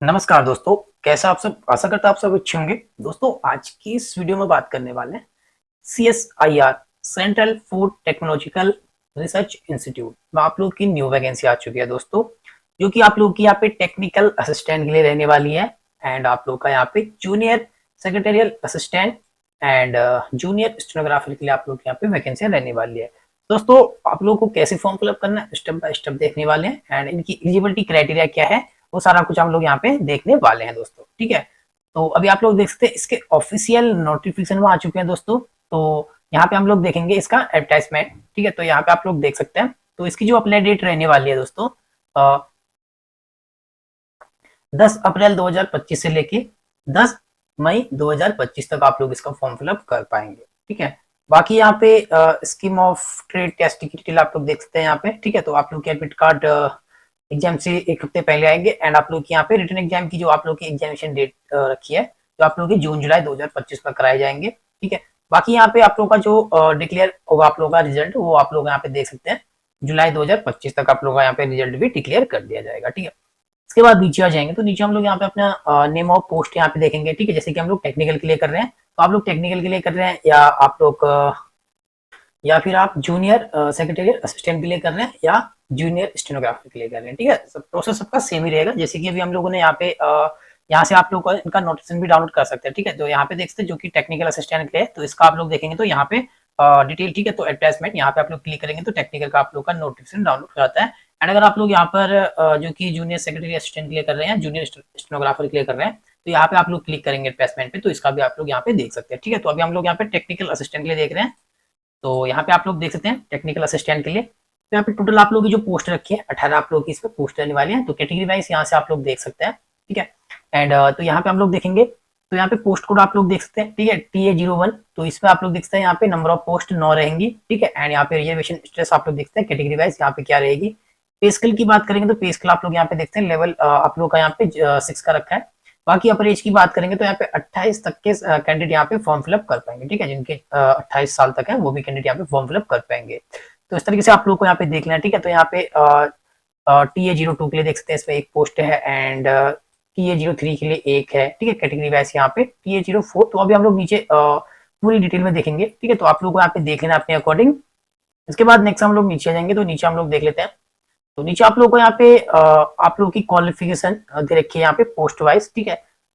नमस्कार दोस्तों, कैसा आप सब? आशा करता हूँ आप सब अच्छे होंगे। दोस्तों, आज की इस वीडियो में बात करने वाले हैं CSIR central food technological research institute में आप लोग की न्यू वैकेंसी आ चुकी है दोस्तों, जो कि आप लोग की यहाँ पे टेक्निकल असिस्टेंट के लिए रहने वाली है। एंड आप लोग का यहाँ पे junior secretarial assistant and junior stenographer के लिए आप लोग की यहाँ पे वैकेंसियां रहने वाली है। दोस्तों, आप लोगों को कैसे फॉर्म फिलअप करना है स्टेप बाय स्टेप देखने वाले हैं एंड इनकी एलिजिबिलिटी क्राइटेरिया क्या है वो सारा कुछ हम लोग यहाँ पे देखने वाले हैं दोस्तों। ठीक है, तो अभी आप लोग देख सकते हैं इसके ऑफिशियल नोटिफिकेशन में आ चुके हैं दोस्तों। तो यहाँ पे हम लोग देखेंगे इसका एडवर्टाइजमेंट। ठीक है, तो यहाँ पे आप लोग देख सकते हैं। तो इसकी जो अप्लाई डेट रहने वाली है दोस्तों, 10 अप्रैल 2025 से लेके 10 मई 2025 तक आप लोग इसका फॉर्म फिलअप कर पाएंगे। ठीक है, बाकी यहाँ पे स्कीम ऑफ ट्रेड टेस्ट की डिटेल आप लोग देख सकते हैं यहाँ पे। ठीक है, तो आप लोग के एडमिट कार्ड एग्जाम से एक हफ्ते पहले आएंगे एंड आप लोग की यहाँ पे रिटर्न एग्जाम की जो आप लोग की एग्जामिनेशन डेट रखी है, जो आप लोग की जून जुलाई 2025 में कराए जाएंगे। ठीक है, बाकी यहाँ पे आप लोग का जो डिक्लेयर होगा आप लोग का रिजल्ट, वो आप लोग यहाँ पे देख सकते हैं। जुलाई 2025 तक आप लोग का यहाँ पे रिजल्ट भी डिक्लेयर कर दिया जाएगा। ठीक है, इसके बाद नीचे आ जाएंगे तो नीचे हम लोग यहाँ पे अपना नेम ऑफ पोस्ट यहाँ पे देखेंगे। ठीक है, जैसे कि हम लोग टेक्निकल के लिए कर रहे हैं, तो आप लोग टेक्निकल के लिए कर रहे हैं या आप लोग या फिर आप जूनियर सेक्रेटरी असिस्टेंट के लिए कर रहे हैं या जूनियर स्टेनोग्राफर के लिए कर रहे हैं। ठीक है, सब प्रोसेस सबका सेम ही रहेगा। जैसे कि अभी हम लोगों ने यहाँ पे यहाँ से आप लोग इनका नोटिफिकेशन भी डाउनलोड कर सकते हैं। ठीक है, तो यहाँ पे देख सकते हैं जो कि टेक्निकल असिस्टेंट के लिए, तो इसका आप लोग देखेंगे तो यहाँ पे डिटेल। ठीक है, तो अटैचमेंट यहाँ पे आप लोग क्लिक करेंगे तो टेक्निकल का आप लोग का नोटिफिकेशन डाउनलोड हो जाता है। एंड अगर आप लोग यहाँ पर जो कि जूनियर सेक्रेटरी असिस्टेंट के लिए कर रहे हैं, जूनियर स्टेनोग्राफर के लिए कर रहे हैं, तो यहाँ पे आप लोग क्लिक करेंगे अटैचमेंट पे, तो इसका भी आप लोग यहाँ पे देख सकते हैं। ठीक है, तो अभी हम लोग यहाँ पे टेक्निकल असिस्टेंट के लिए देख रहे हैं। तो यहाँ पे आप लोग देख सकते हैं टेक्निकल असिस्टेंट के लिए। तो यहाँ पे टोटल आप लोग की जो पोस्ट रखी है 18 आप लोग की इसमें पोस्ट रहने वाली है। तो कैटेगरी वाइज यहाँ से आप लोग देख सकते हैं। ठीक है, एंड तो यहाँ पे हम लोग देखेंगे तो यहाँ पे पोस्ट कोड आप लोग देख सकते हैं। ठीक है, TA01। तो इसमें आप लोग देख सकते हैं यहाँ पे नंबर ऑफ पोस्ट 9 रहेंगी। ठीक है, एंड यहाँ पे रिजर्वेशन स्टेटस आप लोग देखते हैं कैटेगरी वाइज यहाँ पे क्या रहेगी। पे स्केल की बात करेंगे तो पे स्केल आप लोग यहाँ पे देखते हैं लेवल आप लोग का यहाँ पे 6 का रखा है। बाकी अपर एज की बात करेंगे तो यहाँ पे 28 तक के कैंडिडेट यहाँ पे फॉर्म फिलअप कर पाएंगे। ठीक है, जिनके 28 साल तक है वो भी कैंडिडेट यहाँ पे फॉर्म फिलअप कर पाएंगे। तो इस तरीके से आप लोग को यहाँ पे देख लेना। ठीक है, तो यहाँ पे TA02 के लिए देख सकते हैं इसमें एक पोस्ट है एंड TA03 के लिए एक है। ठीक है, कैटेगरी वाइज यहाँ पे TA04। तो अभी हम लोग नीचे पूरी डिटेल में देखेंगे। ठीक है, तो आप लोग को यहाँ पे देख लेना अपने अकॉर्डिंग। इसके बाद नेक्स्ट हम लोग नीचे आ जाएंगे तो नीचे हम लोग देख लेते हैं। तो नीचे आप लोग को यहाँ पे आप लोग की क्वालिफिकेशन दे रखी है यहाँ पे पोस्ट वाइज। ठीक है,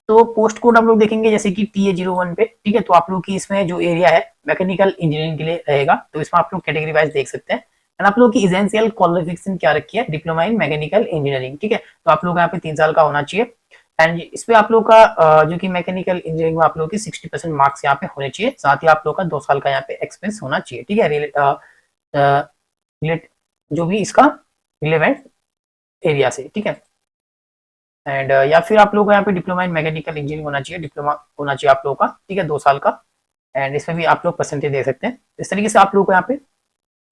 तो पोस्ट कोड हम लोग देखेंगे जैसे कि TA01 पे। ठीक है, तो आप लोग की इसमें जो एरिया है मैकेनिकल इंजीनियरिंग के लिए रहेगा, तो इसमें आप लोग कैटेगरी वाइज देख सकते हैं। एंड आप लोग की एसेंशियल क्वालिफिकेशन क्या रखी है, डिप्लोमा इन मैकेनिकल इंजीनियरिंग। ठीक है, तो आप लोग यहाँ पे 3 साल का होना चाहिए। एंड इस पे आप लोग का जो कि मैकेनिकल इंजीनियरिंग में आप लोग की 60% मार्क्स यहाँ पे होने चाहिए। साथ ही आप लोग का 2 साल का यहाँ पे एक्सपीरियंस होना चाहिए। ठीक है, रिलेट जो भी इसका रिलेवेंट एरिया से। ठीक है, एंड या फिर आप लोगों को यहाँ पे डिप्लोमा इन मैकेनिकल इंजीनियरिंग होना चाहिए, डिप्लोमा होना चाहिए आप लोगों का। ठीक है, 2 साल का। एंड इसमें भी आप लोग परसेंटेज दे सकते हैं। इस तरीके से आप लोगों को यहाँ पे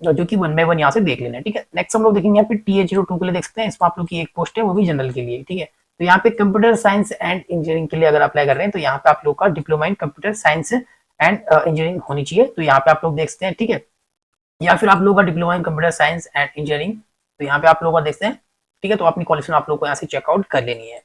जो कि 1 बाय 1 यहाँ से देख लेना है। ठीक है, नेक्स्ट हम लोग देखेंगे यहाँ पे TA02 के लिए देख सकते हैं। इसमें आप लोग की एक पोस्ट है, वो भी जनरल के लिए। ठीक है, तो यहाँ पे कंप्यूटर साइंस एंड इंजीनियरिंग के लिए अगर अप्लाई कर रहे हैं तो यहाँ पे आप लोग का diploma in computer science and engineering होनी चाहिए। तो यहाँ पे आप लोग देख सकते हैं। ठीक है, या फिर आप लोगों का diploma in computer science and engineering, तो यहाँ पे आप लोगों का देखते हैं। ठीक है, तो अपनी क्वालिफिकेशन आप लोग को यहाँ से चेकआउट कर लेनी है।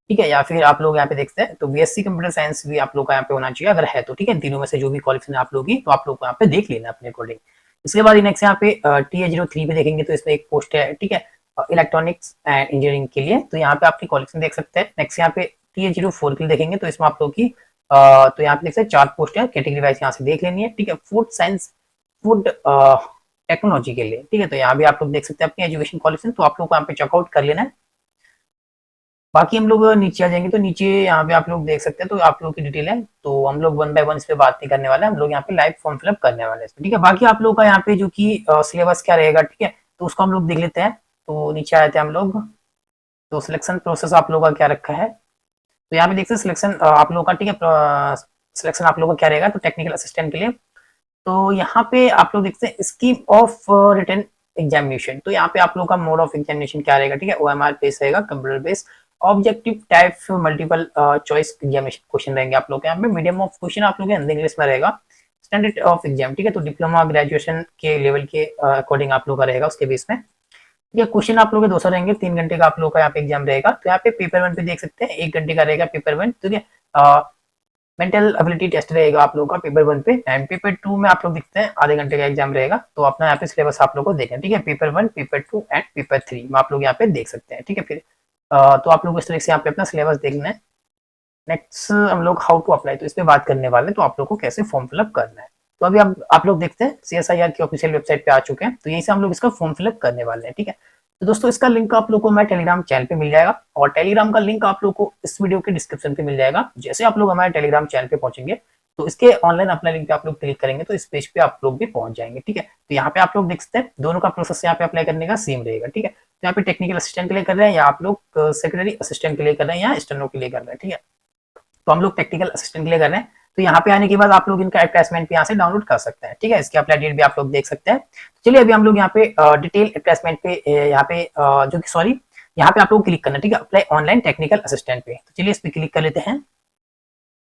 ठीक है, या फिर आप लोग यहाँ पे देखते हैं तो BSc कंप्यूटर साइंस भी आप लोग का यहाँ पे होना चाहिए अगर है तो। ठीक है, तीनों में से जो भी क्वालिफिकेशन आप लोग की, तो आप लोग को यहाँ पे देख लेना अपने अकॉर्डिंग। इसके बाद नेक्स्ट यहाँ पे TA03 पे देखेंगे तो इसमें एक पोस्ट है। ठीक है, इलेक्ट्रॉनिक्स एंड इंजीनियरिंग के लिए, तो यहाँ पे आपकी क्वालिफिकेशन देख सकते हैं। नेक्स्ट यहाँ पे TA04 के लिए देखेंगे तो इसमें आप लोग की तो यहाँ पे देख सकते हैं 4 पोस्ट है, कैटेगरी वाइज यहाँ से देख लेनी है। ठीक है, फूड साइंस फूड टेक्नोलॉजी के लिए। ठीक है, तो यहाँ भी आप लोग देख सकते हैं अपनी एजुकेशन क्वालिफिकेशन, तो आप लोग को यहाँ पे चेकआउट कर लेना है। बाकी हम लोग नीचे आ जाएंगे तो नीचे यहाँ पे आप लोग देख सकते हैं तो आप लोग की डिटेल है। तो हम लोग 1 बाय 1 इस पे बात नहीं करने वाले, हम लोग यहाँ पे लाइव फॉर्म फिलअप करने वाले हैं। ठीक है, बाकी आप लोग का यहाँ पे जो कि सिलेबस क्या रहेगा, ठीक है, तो उसको हम लोग देख लेते हैं। तो नीचे आए थे हम लोग, तो सिलेक्शन प्रोसेस आप लोग का क्या रखा है, तो यहाँ पे देखते हैं सिलेक्शन आप लोग का। ठीक है, सिलेक्शन आप लोग का क्या रहेगा, तो टेक्निकल असिस्टेंट के लिए तो यहाँ पे आप लोग देखते हैं स्कीम ऑफ रिटन एग्जामिनेशन। तो यहाँ पे आप लोग का मोड ऑफ एग्जामिनेशन क्या रहेगा, ठीक है, OMR बेस रहेगा, computer base objective type multiple choice examination question रहेंगे आप लोग के यहाँ पे। मीडियम ऑफ क्वेश्चन आप लोग हिंदी इंग्लिश में रहेगा। स्टैंडर्ड ऑफ एग्जाम, ठीक है, तो डिप्लोमा ग्रेजुएशन के लेवल के अकॉर्डिंग आप लोग का रहेगा उसके बेस में। ठीक है। क्वेश्चन आप लोगों के 200 रहेंगे, 3 घंटे का आप लोगों का यहाँ पे एग्जाम रहेगा। तो यहाँ पे पेपर 1 पे देख सकते हैं 1 घंटे का रहेगा पेपर 1, ठीक है। मेंटल एबिलिटी टेस्ट रहेगा आप लोगों का पेपर 1 पे, एंड पेपर 2 में आप लोग देखते हैं आधे घंटे का एग्जाम रहेगा। तो अपना यहाँ पे सिलेबस आप लोग को देखें, ठीक है। पेपर 1, पेपर 2 एंड पेपर 3 में आप लोग यहाँ पे देख सकते हैं, ठीक है। फिर तो आप लोग इस तरह से यहाँ पे अपना सिलेबस देखना है। नेक्स्ट हम लोग हाउ टू अप्लाई, तो इस पे बात करने वाले हैं, तो आप लोग को कैसे फॉर्म फिलअप करना है। तो अभी आप लोग देखते हैं CSIR की ऑफिशियल वेबसाइट पे आ चुके हैं, तो यहीं से हम लोग इसका फॉर्म फिलअप करने वाले हैं, ठीक है। तो दोस्तों इसका लिंक आप लोग को हमारे टेलीग्राम चैनल पे मिल जाएगा, और टेलीग्राम का लिंक आप लोग को इस वीडियो के डिस्क्रिप्शन पे मिल जाएगा। जैसे आप लोग हमारे टेलीग्राम चैनल पे पहुंचेंगे, तो इसके ऑनलाइन अप्लाई लिंक पे आप लोग क्लिक करेंगे, तो इस पेज पे आप लोग भी पहुंच जाएंगे, ठीक है। तो यहाँ पे आप लोग देख सकते हैं दोनों का प्रोसेस यहाँ पे अप्लाई करने का सेम रहेगा, ठीक है। तो यहाँ पे टेक्निकल असिस्टेंट के लिए कर रहे हैं, या आप लोग सेक्रेटरी असिस्टेंट के लिए कर रहे हैं, या स्टेनो के लिए कर रहे हैं, ठीक है। तो हम लोग टेक्निकल असिस्टेंट के लिए कर रहे हैं। तो यहाँ पे आने के बाद आप लोग इनका अटैचमेंट भी यहाँ से डाउनलोड कर सकते हैं, ठीक है। इसकी अप्लाई डेट भी आप लोग देख सकते हैं। तो चलिए अभी हम लोग यहाँ पे डिटेल अटैचमेंट पे यहाँ पे जो कि सॉरी यहाँ पे आप लोग क्लिक करना है, ठीक है, अप्लाई ऑनलाइन टेक्निकल असिस्टेंट पे। तो चलिए इस पे क्लिक कर लेते हैं।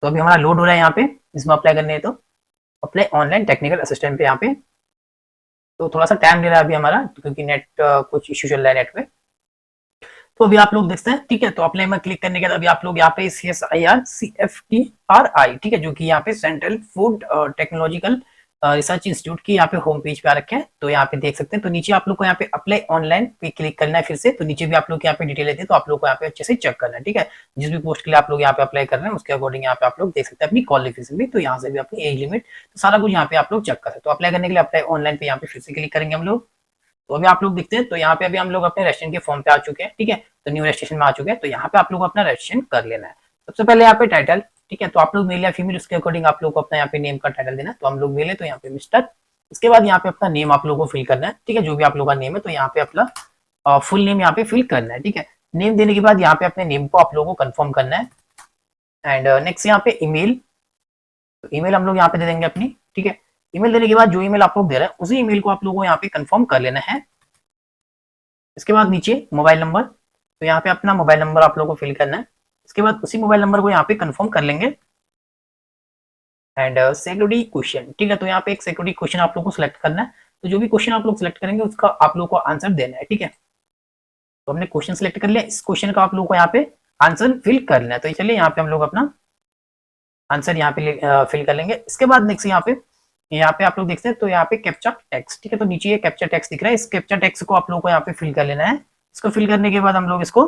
तो अभी हमारा लोड हो रहा है यहाँ पे, इसमें अप्लाई करने है, तो अप्लाई ऑनलाइन टेक्निकल असिस्टेंट पे यहाँ पे। तो थोड़ा सा टाइम ले रहा है अभी हमारा, क्योंकि नेट कुछ इश्यू चल रहा है नेट पे। तो अभी आप लोग देखते हैं, ठीक है। तो अप्लाई में क्लिक करने के बाद अभी आप लोग यहाँ पे CSIR CFTRI, ठीक है, जो कि यहाँ पे central food technological research institute की यहाँ पे होम पेज पे आ रखे हैं। तो यहाँ पे देख सकते हैं। तो नीचे आप लोग को यहाँ पे अप्लाई ऑनलाइन पे क्लिक करना है फिर से। तो नीचे भी आप लोग यहाँ पे डिटेल देते हैं, तो आप लोग को यहाँ पे अच्छे से चेक करना है, ठीक है। जिस भी पोस्ट के लिए आप लोग यहाँ पे अप्लाई कर रहे हैं उसके अकॉर्डिंग यहाँ पे आप लोग देख सकते हैं अपनी क्वालिफिकेशन भी, तो यहाँ से भी अपनी एज लिमिट, तो सारा कुछ यहाँ पे आप लोग चेक कर सकते हैं। तो अप्लाई करने के लिए अप्लाई ऑनलाइन पे यहाँ पे फिर से क्लिक करेंगे हम लोग। तो अभी आप लोग देखते हैं, तो यहाँ पे अभी हम लोग अपने रजिस्ट्रेशन के फॉर्म पे आ चुके हैं, ठीक है। तो न्यू रजिस्ट्रेशन में आ चुके हैं। तो यहाँ पे आप लोग अपना रजिस्ट्रेशन कर लेना है। सबसे पहले यहाँ पे टाइटल, ठीक है। तो आप लोग मेल या फीमेल उसके अकॉर्डिंग आप लोग को अपना यहाँ पे नेम का टाइटल देना है। तो हम लोग मेल है तो यहाँ पे मिस्टर। इसके बाद यहाँ पे अपना नेम आप लोगों को फिल करना है, ठीक है, जो भी आप लोग का नेम है। तो यहाँ पे अपना फुल नेम यहाँ पे फिल करना है, ठीक है। नेम देने के बाद यहाँ पे अपने नेम को आप लोगों को कंफर्म करना है। एंड नेक्स्ट यहाँ पे ईमेल, तो ईमेल हम लोग यहाँ पे दे देंगे अपनी, ठीक है। ईमेल देने के बाद जो ईमेल आप लोग दे रहे हैं उसी ईमेल को आप लोगों को यहाँ पे कंफर्म कर लेना है। इसके बाद नीचे मोबाइल नंबर, तो यहाँ पे अपना मोबाइल नंबर आप लोगों को फिल करना है। इसके बाद उसी मोबाइल नंबर को यहाँ पे कंफर्म कर लेंगे। एंड सिक्योरिटी क्वेश्चन, ठीक है। तो यहाँ पे एक सिक्योरिटी क्वेश्चन आप लोग को सिलेक्ट करना है। तो जो भी क्वेश्चन आप लोग सिलेक्ट करेंगे उसका आप लोग को आंसर देना है, ठीक है। तो हमने क्वेश्चन सिलेक्ट कर लिया, इस क्वेश्चन का आप लोग को यहाँ पे आंसर फिल कर लेना है। तो चलिए यहाँ पे हम लोग अपना आंसर यहाँ पे फिल कर लेंगे। इसके बाद नेक्स्ट यहाँ पे आप लोग देखते हैं, तो यहाँ पे कैप्चा टेक्स्ट, ठीक है। तो नीचे ये कैप्चा टेक्स्ट दिख रहा है, इस कैप्चा टेक्स्ट को आप लोगों को यहाँ पे फिल कर लेना है। इसको फिल करने के बाद हम लोग इसको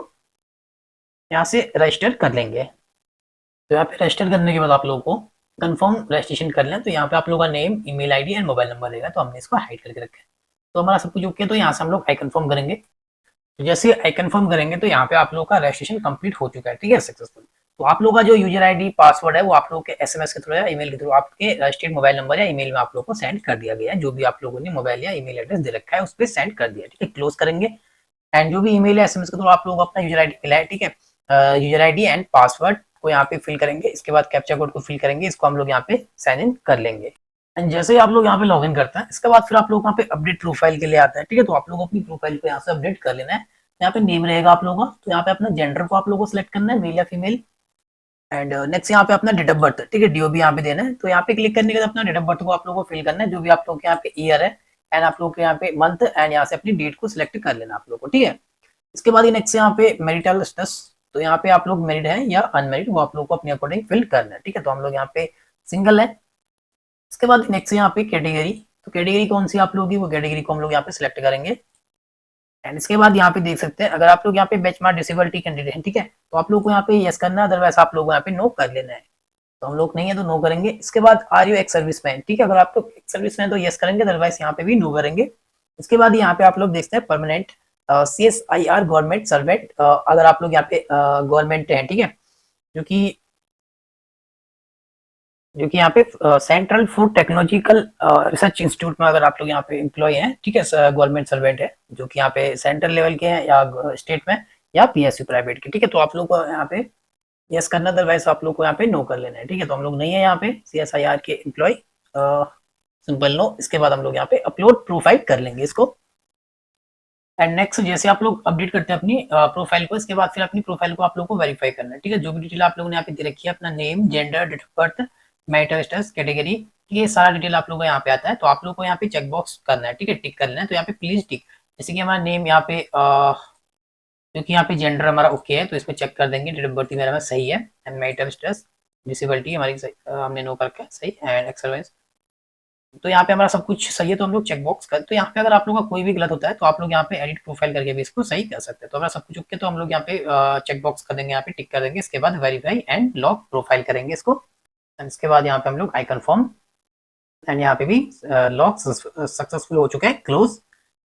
यहाँ से रजिस्टर कर लेंगे। तो यहाँ पे रजिस्टर करने के बाद आप लोगों को कंफर्म रजिस्ट्रेशन कर लें। तो यहाँ पे आप लोगों का name, email ID and mobile number रहेगा। तो हमने इसको हाइड करके रखा है। तो हमारा सब कुछ ओके है। तो यहाँ से हम लोग आई कंफर्म करेंगे। तो जैसे आई कंफर्म करेंगे तो यहाँ पे आप लोगों का रजिस्ट्रेशन कंप्लीट हो चुका है, ठीक है, सक्सेसफुल। तो आप लोगों का जो यूजर आईडी पासवर्ड है वो आप लोगों के SMS के थ्रू या ईमेल के थ्रू आपके रजिस्टर्ड मोबाइल नंबर या ईमेल में आप लोगों को सेंड कर दिया गया है। जो भी आप लोगों ने मोबाइल या ईमेल एड्रेस दे रखा है उस पर सेंड कर दिया, ठीक है। क्लोज करेंगे। एंड जो भी ईमेल या SMS के थ्रू आप लोगों को अपना यूजर आईडी मिला है, ठीक है, यूजर आईडी एंड पासवर्ड को यहाँ पे फिल करेंगे। इसके बाद कैप्चा कोड को फिल करेंगे, इसको हम लोग यहाँ पे साइन इन कर लेंगे। एंड जैसे ही आप लोग यहाँ पे लॉगिन करते हैं, इसके बाद फिर आप लोग यहाँ पे अपडेट प्रोफाइल के लिए आता है, ठीक है। तो आप लोग अपनी प्रोफाइल को यहाँ से अपडेट कर लेना है। यहाँ पे नेम रहेगा आप लोगों का, तो यहाँ पे अपना जेंडर को आप लोगों को सिलेक्ट करना है, मेल या फीमेल। एंड नेक्स्ट यहाँ पे अपना डेट ऑफ बर्थ, ठीक है, DOB यहाँ पे देना है। तो यहाँ पे क्लिक करने के बाद अपना डेट ऑफ बर्थ को आप लोगों को फिल करना है, जो भी आप लोग के यहाँ पे ईयर है, एंड आप लोग के यहाँ पे मंथ, एंड यहाँ से अपनी डेट को सिलेक्ट कर लेना आप लोग को, ठीक है। इसके बाद नेक्स्ट यहाँ पे मैरिटल स्टेटस, तो यहाँ पे आप लोग मैरिड है या अनमैरिड वो आप लोग को अपने अकॉर्डिंग फिल करना है, ठीक है। तो हम लोग यहाँ पे सिंगल है। इसके बाद नेक्स्ट यहाँ पे कैटेगरी, तो कैटेगरी कौन सी आप लोग की वो कैटेगरी को हम लोग यहाँ पे सिलेक्ट करेंगे। एंड इसके बाद यहाँ पे देख सकते हैं, अगर आप लोग यहाँ पे बेंचमार्क डिसेबिलिटी कैंडिडेट हैं, ठीक है, तो आप लोग को यहाँ पे यस करना है, अदरवाइज आप लोग को यहाँ पे नो कर लेना है। तो हम लोग नहीं है तो नो करेंगे। इसके बाद आर यू एक्स सर्विसमैन, ठीक है, अगर आप लोग एक्स सर्विसमैन तो यस करेंगे, अदरवाइज यहाँ पे भी नो करेंगे। इसके बाद यहाँ पे आप लोग देखते हैं परमानेंट CSIR गवर्नमेंट सर्वेंट, अगर आप लोग यहाँ पे गवर्नमेंट है, ठीक है, जो कि यहाँ पे central food technological research institute में अगर आप लोग यहाँ पे एम्प्लॉय हैं, ठीक है, गवर्नमेंट सर्वेंट है, जो कि यहाँ पे सेंट्रल लेवल के हैं या स्टेट में या PSU प्राइवेट के, ठीक है। तो आप लोग को यहाँ पे यस करना, अदरवाइज आप लोग को यहाँ पे नो कर लेना है, ठीक है। तो हम लोग नहीं है यहाँ पे CSIR के एम्प्लॉय, सिंपल नो। इसके बाद हम लोग यहाँ पे अपलोड प्रोफाइल कर लेंगे इसको। एंड नेक्स्ट जैसे आप लोग अपडेट करते हैं अपनी प्रोफाइल को, इसके बाद फिर अपनी प्रोफाइल को आप लोग को वेरीफाई करना है, ठीक है। जो भी डिटेल आप लोगों ने यहाँ पे दे रखी है, अपना name, gender, date of birth, marital status, category, ये सारा डिटेल आप लोगों को यहाँ पे आता है। तो आप लोग को यहाँ पे चेक बॉक्स करना है, ठीक है, टिक करना है। तो यहाँ पे प्लीज टिक, जैसे कि हमारा नेम यहाँ पे क्योंकि यहाँ पे जेंडर हमारा ओके है तो इसमें चेक कर देंगे, डेट ऑफ बर्थ मेरा में सही है, एंड मैरिटल स्टेटस डिसेबिलिटी हमारी सही, हमने नो करके सही, एंड एक्सरवाइज तो यहाँ पे हमारा सब कुछ सही है तो हम लोग चेक बॉक्स कर, तो यहाँ पे अगर आप लोगों का कोई भी गलत होता है तो आप लोग यहाँ पे एडिट प्रोफाइल करके भी इसको सही कर सकते हैं। तो अगर सब कुछ ओके तो हम लोग यहाँ पे चेक बॉक्स कर देंगे, यहाँ पे टिक कर देंगे, इसके बाद वेरीफाई एंड लॉक प्रोफाइल करेंगे इसको, एंड इसके बाद यहाँ पे हम लोग आई कन्फर्म, एंड यहाँ पे भी लॉक सक्सेसफुल हो चुके हैं, क्लोज।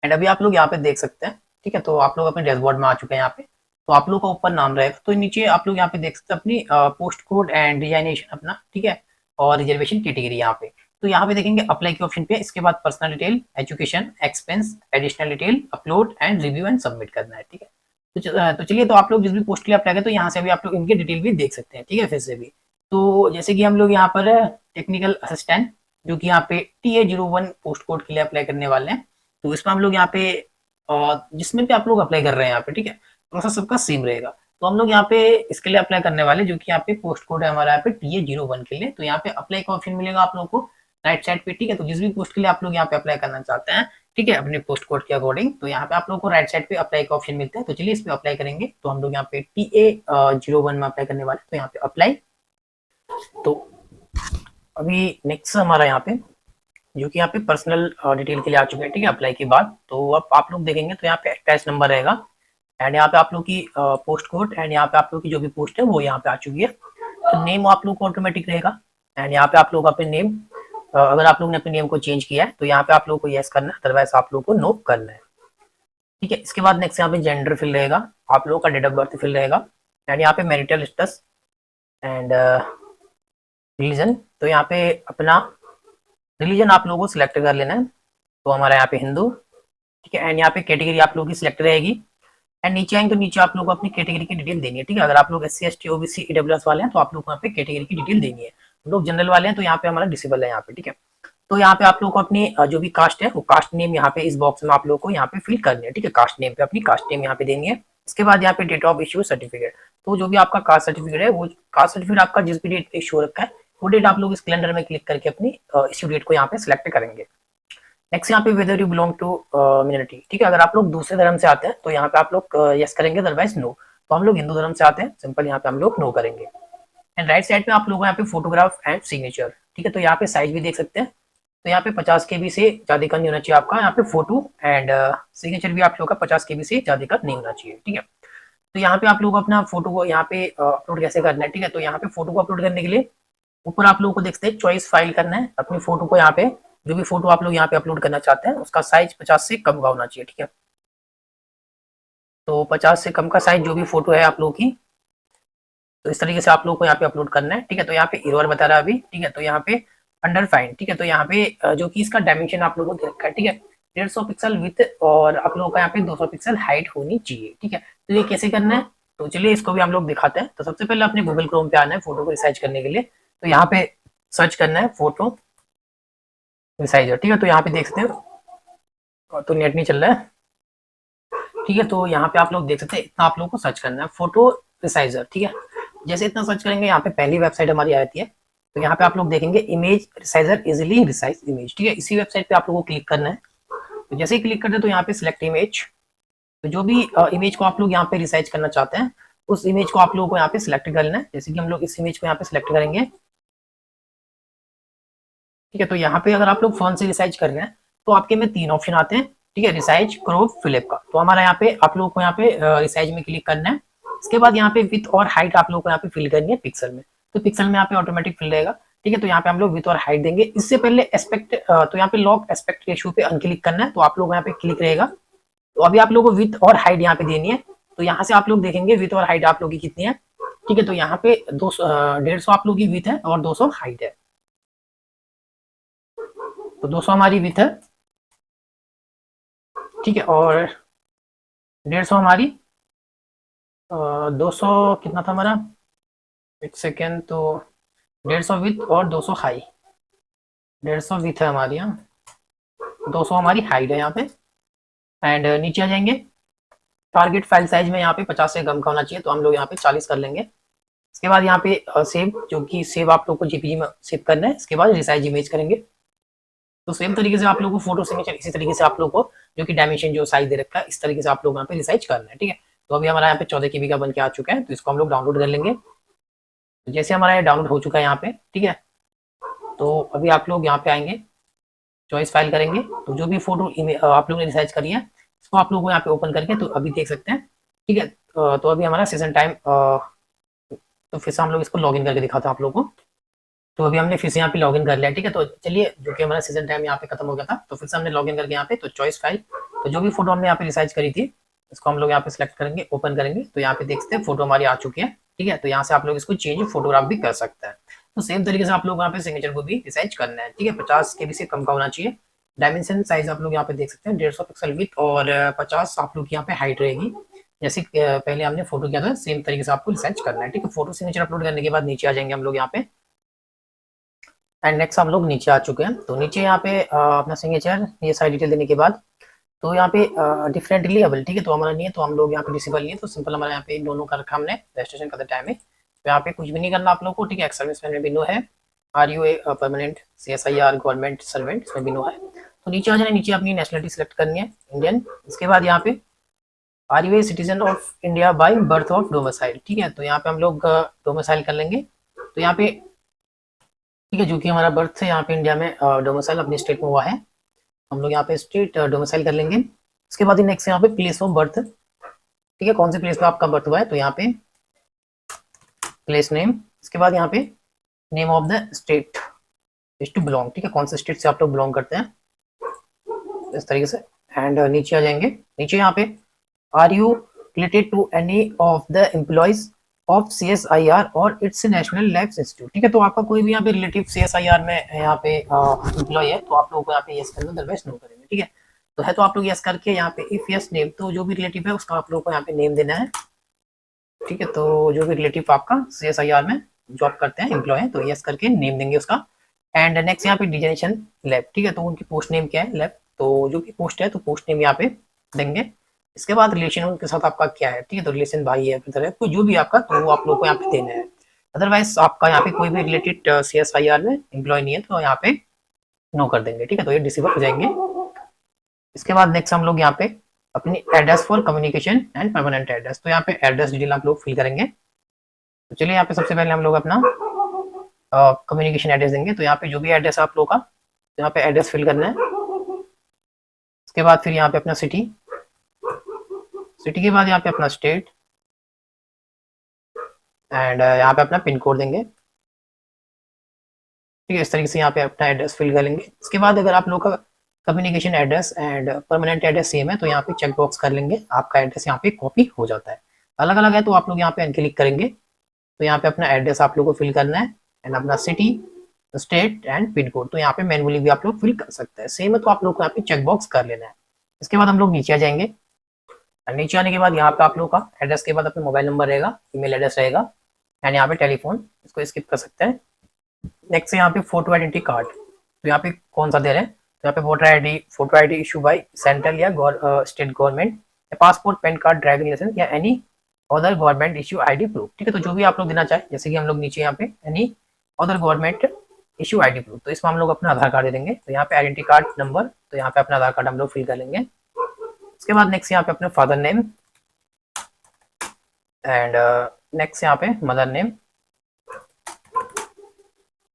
एंड अभी आप लोग यहाँ पे देख सकते हैं, ठीक है, तो आप लोग अपने डैशबोर्ड में आ चुके हैं यहाँ पे, तो आप लोग का ऊपर नाम रहेगा, तो नीचे आप लोग यहाँ पे देख सकते हैं अपनी पोस्ट कोड एंड डिजाइनेशन अपना, ठीक है, और रिजर्वेशन कैटेगरी यहाँ पे, तो यहाँ पे देखेंगे अप्लाई के ऑप्शन पे, इसके बाद personal detail, education, expense, additional detail, upload and review and submit करना है, ठीक है। तो चलिए, तो आप लोग जिस भी पोस्ट के लिए अप्लाई करें तो यहाँ से भी आप लोग इनके डिटेल भी देख सकते हैं, ठीक है, फिर से भी। तो जैसे कि हम लोग यहाँ पर टेक्निकल असिस्टेंट जो कि यहाँ पे TA01 पोस्ट कोड के लिए अप्लाई करने वाले हैं, तो इसमें हम लोग यहाँ पे जिसमें भी आप लोग अप्लाई कर रहे हैं यहाँ पे, ठीक है, प्रोसेस सबका सेम रहेगा। तो हम लोग यहाँ पे इसके लिए अप्लाई करने वाले जो कि यहाँ पे पोस्ट कोड है हमारा यहाँ पे TA01 के लिए, तो यहाँ पे अप्लाई का ऑप्शन मिलेगा आप लोग को राइट साइड पे, ठीक है। तो जिस भी पोस्ट के लिए आप लोग यहाँ पे अप्लाई करना चाहते हैं, ठीक है, अपने पोस्ट कोड के अकॉर्डिंग, तो यहाँ पे आप लोग को राइट साइड पे अप्लाई का ऑप्शन मिलता है। तो चलिए इस पे अप्लाई करेंगे, तो हम लोग यहाँ पे TA01 में अप्लाई करने वाले, तो यहाँ पे अप्लाई। तो अभी नेक्स्ट हमारा यहाँ पे जो कि यहाँ पे पर्सनल डिटेल के लिए आ चुके हैं, ठीक है, अप्लाई के बाद। तो अब आप लोग देखेंगे तो यहाँ पे अटैच नंबर रहेगा, एंड यहाँ पे आप लोग की पोस्ट कोड, एंड यहाँ पे आप लोग की जो भी पोस्ट है वो यहाँ पे आ चुकी है। तो नेम आप लोग को ऑटोमेटिक रहेगा, एंड यहाँ पे आप लोग अपने नेम, अगर आप लोग ने अपने नेम को चेंज किया है तो यहाँ पे आप लोग को यस करना है, अदरवाइज आप लोग को नो करना है, ठीक है। इसके बाद नेक्स्ट यहाँ पे जेंडर फिल रहेगा, आप लोगों का डेट ऑफ बर्थ फिल रहेगा, एंड यहाँ पे मैरिटल स्टेटस एंड रिलीजन, तो यहाँ पे अपना रिलीजन आप लोगों को सिलेक्ट कर लेना है, तो हमारा यहाँ पे हिंदू, ठीक है, एंड यहाँ पे कैटेगरी आप लोगों की सिलेक्ट रहेगी, एंड नीचे आएंगे तो नीचे आप लोग को अपनी कैटेगरी की डिटेल देनी है, ठीक है। अगर आप लोग SC ST OBC EWS वाले हैं तो आप लोग को यहाँ पे कैटेगरी की डिटेल देनी है, हम लोग जनरल वाले हैं तो यहाँ पे हमारा डिसेबल है यहाँ पे, ठीक है। तो यहाँ पे आप लोग को अपनी जो भी कास्ट है वो कास्ट नेम यहाँ पे इस बॉक्स में आप लोग को यहाँ पे फिल करनी है, ठीक है, कास्ट नेम पे अपनी कास्ट नेम यहाँ पे देनी है। इसके बाद यहाँ पे डेट ऑफ इश्यू सर्टिफिकेट, तो जो भी आपका कास्ट सर्टिफिकेट है वो कास्ट सर्टिफिकेट आपका जिस भी डेट पे इश्यू रखा है वो डेट आप लोग इस कैलेंडर में क्लिक करके अपनी इश्यू डेट को यहाँ पे सिलेक्ट करेंगे। नेक्स्ट यहाँ पे whether you belong to minority, ठीक है, अगर आप लोग दूसरे धर्म से आते हैं तो यहाँ पे आप लोग यस करेंगे, अदरवाइज नो। तो हम लोग हिंदू धर्म से आते हैं, सिंपल यहाँ पे हम लोग नो करेंगे। एंड राइट साइड में आप लोगों को यहाँ पे फोटोग्राफ एंड सिग्नेचर, ठीक है, तो यहाँ पे साइज भी देख सकते हैं, तो यहाँ पे 50 KB से ज्यादा का नहीं होना चाहिए आपका यहाँ पे फोटो, एंड सिग्नेचर भी आप लोग का 50 KB से ज्यादा का नहीं होना चाहिए, ठीक है। तो यहाँ पे आप लोग अपना फोटो को यहाँ पे अपलोड कैसे करना है, ठीक है, तो यहाँ पे फोटो को अपलोड करने के लिए ऊपर आप लोगों को देखते हैं चॉइस फाइल करना है, अपनी फोटो को यहाँ पे जो भी फोटो आप लोग यहाँ पे अपलोड करना चाहते हैं उसका साइज 50 से कम का होना चाहिए, ठीक है। तो 50 से कम का साइज जो भी फोटो है आप लोगों की, तो इस तरीके से आप लोग को यहाँ पे अपलोड करना है, ठीक है। तो यहाँ पे एरर बता रहा है अभी, ठीक है, तो यहाँ पे अंडर फाइन, ठीक है, तो यहाँ पे जो कि इसका डायमेंशन आप लोगों को रखा है, ठीक है, 150 पिक्सल विथ, और आप लोगों का यहाँ पे 200 पिक्सल हाइट होनी चाहिए, ठीक है। तो ये कैसे करना है, तो चलिए इसको भी हम लोग दिखाते हैं। तो सबसे पहले अपने गूगल क्रोम पे आना है फोटो को रिसाइज करने के लिए, तो यहाँ पे सर्च करना है फोटो रिसाइजर, ठीक है, तो यहाँ पे देख सकते हैं, तो नेट नहीं चल रहा है, ठीक है, तो यहाँ पे आप लोग देख सकते हैं इतना आप लोगों को सर्च करना है फोटो रिसाइजर, ठीक है। जैसे इतना सर्च करेंगे यहाँ पे पहली वेबसाइट हमारी आती है, तो यहाँ पे आप लोग देखेंगे image resizer easily resize image, ठीक है, इसी वेबसाइट पे आप लोगों को क्लिक करना है। तो जैसे ही क्लिक करते हैं तो यहाँ पे सिलेक्ट इमेज, तो जो भी इमेज को आप लोग यहाँ पे रिसाइज करना चाहते हैं उस इमेज को आप लोगों को यहाँ पे सिलेक्ट कर लेना है। जैसे कि हम लोग इस इमेज को यहाँ पे सिलेक्ट करेंगे, ठीक है, तो यहाँ पे अगर आप लोग फोन से रिसाइज कर रहे हैं तो आपके में 3 ऑप्शन आते हैं, ठीक है, रिसाइज, क्रॉप, फ्लिप का। तो हमारा यहाँ पे आप लोग को यहाँ पे रिसाइज में क्लिक करना है। इसके बाद यहाँ पे विथ और हाइट आप लोग को यहाँ पे फिल करनी है पिक्सल में, तो पिक्सल में यहाँ पे ऑटोमेटिक फिल रहेगा, ठीक है। तो यहाँ पे हम लोग विथ और हाइट देंगे। इससे पहले एस्पेक्ट, तो यहाँ पे लॉक एस्पेक्ट रेशियो पे अनक्लिक करना है, तो आप लोग यहाँ पे क्लिक रहेगा। तो अभी आप लोग को विथ और हाइट यहाँ पे देनी है, तो यहाँ से आप लोग देखेंगे विथ और हाइट आप लोग की कितनी है, ठीक है। तो यहाँ पे 150 आप लोग की विथ है और 200 हाइट है, तो 200 हमारी विथ है, ठीक है, और 150 हमारी 200 कितना था हमारा, एक सेकेंड, तो 150 विथ और 200 हाई, 150 विथ है हमारी, यहाँ 200 हमारी हाइट है यहाँ पे। एंड नीचे आ जाएंगे, टारगेट फाइल साइज में यहाँ पे 50 से कम का होना चाहिए, तो हम लोग यहाँ पे 40 कर लेंगे। इसके बाद यहाँ पे सेव, जो कि सेव आप लोग को JPG में सेव करना है। इसके बाद रिसाइज इमेज करेंगे, तो सेम तरीके से आप लोगों को फोटो सिग्नेचर इसी तरीके से आप लोगों को जो कि डायमेंशन जो साइज दे रखा है इस तरीके से आप लोग यहाँ पे रिसाइज करना है, ठीक है। तो अभी हमारा यहाँ पे 14 KB का बन के आ चुका है, तो इसको हम लोग डाउनलोड कर लेंगे। तो जैसे हमारा ये डाउनलोड हो चुका है यहाँ पे, ठीक है, तो अभी आप लोग यहाँ पे आएंगे, चॉइस फाइल करेंगे, तो जो भी फोटो आप लोगों ने रिसाइज करी है इसको आप लोगों को यहाँ पे ओपन करके तो अभी देख सकते हैं, ठीक है। तो अभी हमारा सेशन टाइम, तो फिर से हम लोग इसको लॉगिन करके दिखाते हैं आप लोगों को। तो अभी हमने फिर से यहाँ पे लॉगिन कर लिया, ठीक है। तो चलिए, जो कि हमारा सीजन टाइम यहाँ पे खत्म हो गया था, तो फिर से हमने लॉगिन करके यहाँ पे तो चॉइस फाइल, तो जो भी फोटो हमने यहाँ पे रिसाइज करी थी इसको हम लोग यहाँ पे सिलेक्ट करेंगे, ओपन करेंगे, तो यहाँ पे देख सकते हैं फोटो हमारी आ चुकी है, ठीक है। तो यहाँ से आप लोग इसको चेंज फोटोग्राफ भी कर सकते हैं। तो सेम तरीके से आप लोग यहाँ पे सिग्नेचर को भी रिसाइज करना है, ठीक है। 50 KB से कम का होना चाहिए। डायमेंशन साइज आप लोग यहाँ पे देख सकते हैं 150 पिक्सल विथ और 50 आप लोग यहाँ पे हाइट रहेगी। जैसे पहले हमने फोटो किया था सेम तरीके से आपको रिसाइज करना है, ठीक है। फोटो सिग्नेचर अपलोड करने के बाद नीचे आ जाएंगे हम लोग यहाँ पे, एंड नेक्स्ट हम लोग नीचे आ चुके हैं। तो नीचे यहाँ पे अपना सिग्नेचर ये सारी डिटेल देने के बाद तो यहाँ पे डिफरेंटली अवेल, ठीक है, तो हमारा नहीं है, तो हम लोग यहाँ पे डिसेबल नहीं है, तो सिंपल हमारा यहाँ पे दोनों का रखा हमने रजिस्ट्रेशन करते टाइम में। तो यहाँ पे कुछ भी नहीं करना आप लोग को, ठीक है। सर्विस में भी नो है, are you a permanent CSIR government servant, इसमें भी नो है। तो नीचे आ जाना, नीचे अपनी नेशनलिटी सेलेक्ट करनी है इंडियन। इसके बाद यहाँ पे are you a citizen of India by birth of domicile, ठीक है। तो यहाँ पे हम लोग डोमिसाइल कर लेंगे। तो यहाँ पे ठीक है, जो कि हमारा बर्थ है यहाँ पे इंडिया में, डोमिसाइल अपने स्टेट में हुआ है, हम लोग यहाँ पे स्टेट डोमिसाइल कर लेंगे। उसके बाद नेक्स्ट यहाँ पे प्लेस ऑफ बर्थ, ठीक है, कौन से प्लेस में आपका बर्थ हुआ है, तो यहाँ पे प्लेस नेम। इसके बाद यहाँ पे name of the state is to belong, ठीक है, कौन से स्टेट से आप लोग बिलोंग करते हैं, इस तरीके से। एंड नीचे आ जाएंगे, नीचे यहाँ पे are you related to any of the employees of CSIR और इट्स नेशनल लैब्स इंस्टीट्यूट, ठीक है। तो आपका कोई भी यहाँ पे रिलेटिव CSIR में यहाँ पे एम्प्लॉय है तो आप लोगों को यहाँ पे यस करना, अदरवाइज नो करेंगे, ठीक है। तो है तो आप लोग यस करके यहाँ पे इफ यस नेम, तो जो भी रिलेटिव है उसका आप लोगों को यहाँ पे नेम देना है, ठीक है। तो जो भी रिलेटिव आपका CSIR में जॉब करते हैं एम्प्लॉय है तो यस करके नेम देंगे उसका। एंड नेक्स्ट यहाँ पे डिजिग्नेशन लैब, ठीक है, तो उनकी पोस्ट नेम क्या है, लैब, तो जो भी पोस्ट है तो पोस्ट नेम यहाँ पे देंगे। इसके बाद रिलेशन उनके साथ आपका क्या है, ठीक है, तो रिलेशन भाई है फिर है, तो जो भी आपका तो वो आप लोग को यहाँ पे देना है। अदरवाइज आपका यहाँ पे कोई भी रिलेटेड CSIR में एम्प्लॉय नहीं है तो यहाँ पे नो कर देंगे, ठीक है, तो ये डिसेबल हो जाएंगे। इसके बाद नेक्स्ट हम लोग यहाँ पे अपनी address for communication and permanent address, तो यहाँ पे एड्रेस डिटेल आप लोग फिल करेंगे। तो चलिए यहाँ पे सबसे पहले हम लोग अपना कम्युनिकेशन एड्रेस देंगे। तो यहाँ पे जो भी एड्रेस आप लोग का, तो यहाँ पे एड्रेस फिल करना है। उसके बाद फिर यहाँ पे अपना सिटी, सिटी के बाद यहाँ पे अपना स्टेट, एंड यहाँ पे अपना पिन कोड देंगे, ठीक है। इस तरीके से यहाँ पे अपना एड्रेस फिल कर लेंगे। इसके बाद अगर आप लोग का communication address and permanent address same है तो यहाँ पे चेक बॉक्स कर लेंगे, आपका एड्रेस यहाँ पे कॉपी हो जाता है। अलग अलग है तो आप लोग यहाँ पे अनक्लिक करेंगे। तो यहाँ पे अपना एड्रेस आप लोग को फिल करना है, एंड अपना city, state and pin code, तो यहाँ पे मैनुअली भी आप लोग फिल कर सकते हैं, सेम है तो आप लोग को यहाँ पे चेक बॉक्स कर लेना है। इसके बाद हम लोग नीचे आ जाएंगे, नीचे आने के बाद यहाँ पे आप लोग का एड्रेस के बाद अपना मोबाइल नंबर रहेगा, ईमेल एड्रेस रहेगा, एंड यहाँ पे टेलीफोन, इसको स्किप कर सकते हैं। नेक्स्ट यहाँ पे फोटो आइडेंटिटी कार्ड, तो यहाँ पे कौन सा दे रहे हैं, तो यहाँ पे photo ID issue by central या स्टेट गवर्नमेंट, या passport, PAN card, driving licence या any other government issue ID proof, ठीक है। तो जो भी आप लोग देना चाहे, जैसे कि हम लोग नीचे यहाँ पे any other government issue ID proof, तो इसमें हम लोग अपना आधार कार्ड दे देंगे। तो यहाँ पे आइडेंटिटी कार्ड नंबर, तो यहाँ पे अपना आधार कार्ड हम लोग फिल कर लेंगे। उसके बाद नेक्स्ट यहाँ पे अपना फादर नेम, एंड नेक्स्ट यहाँ पे मदर नेम,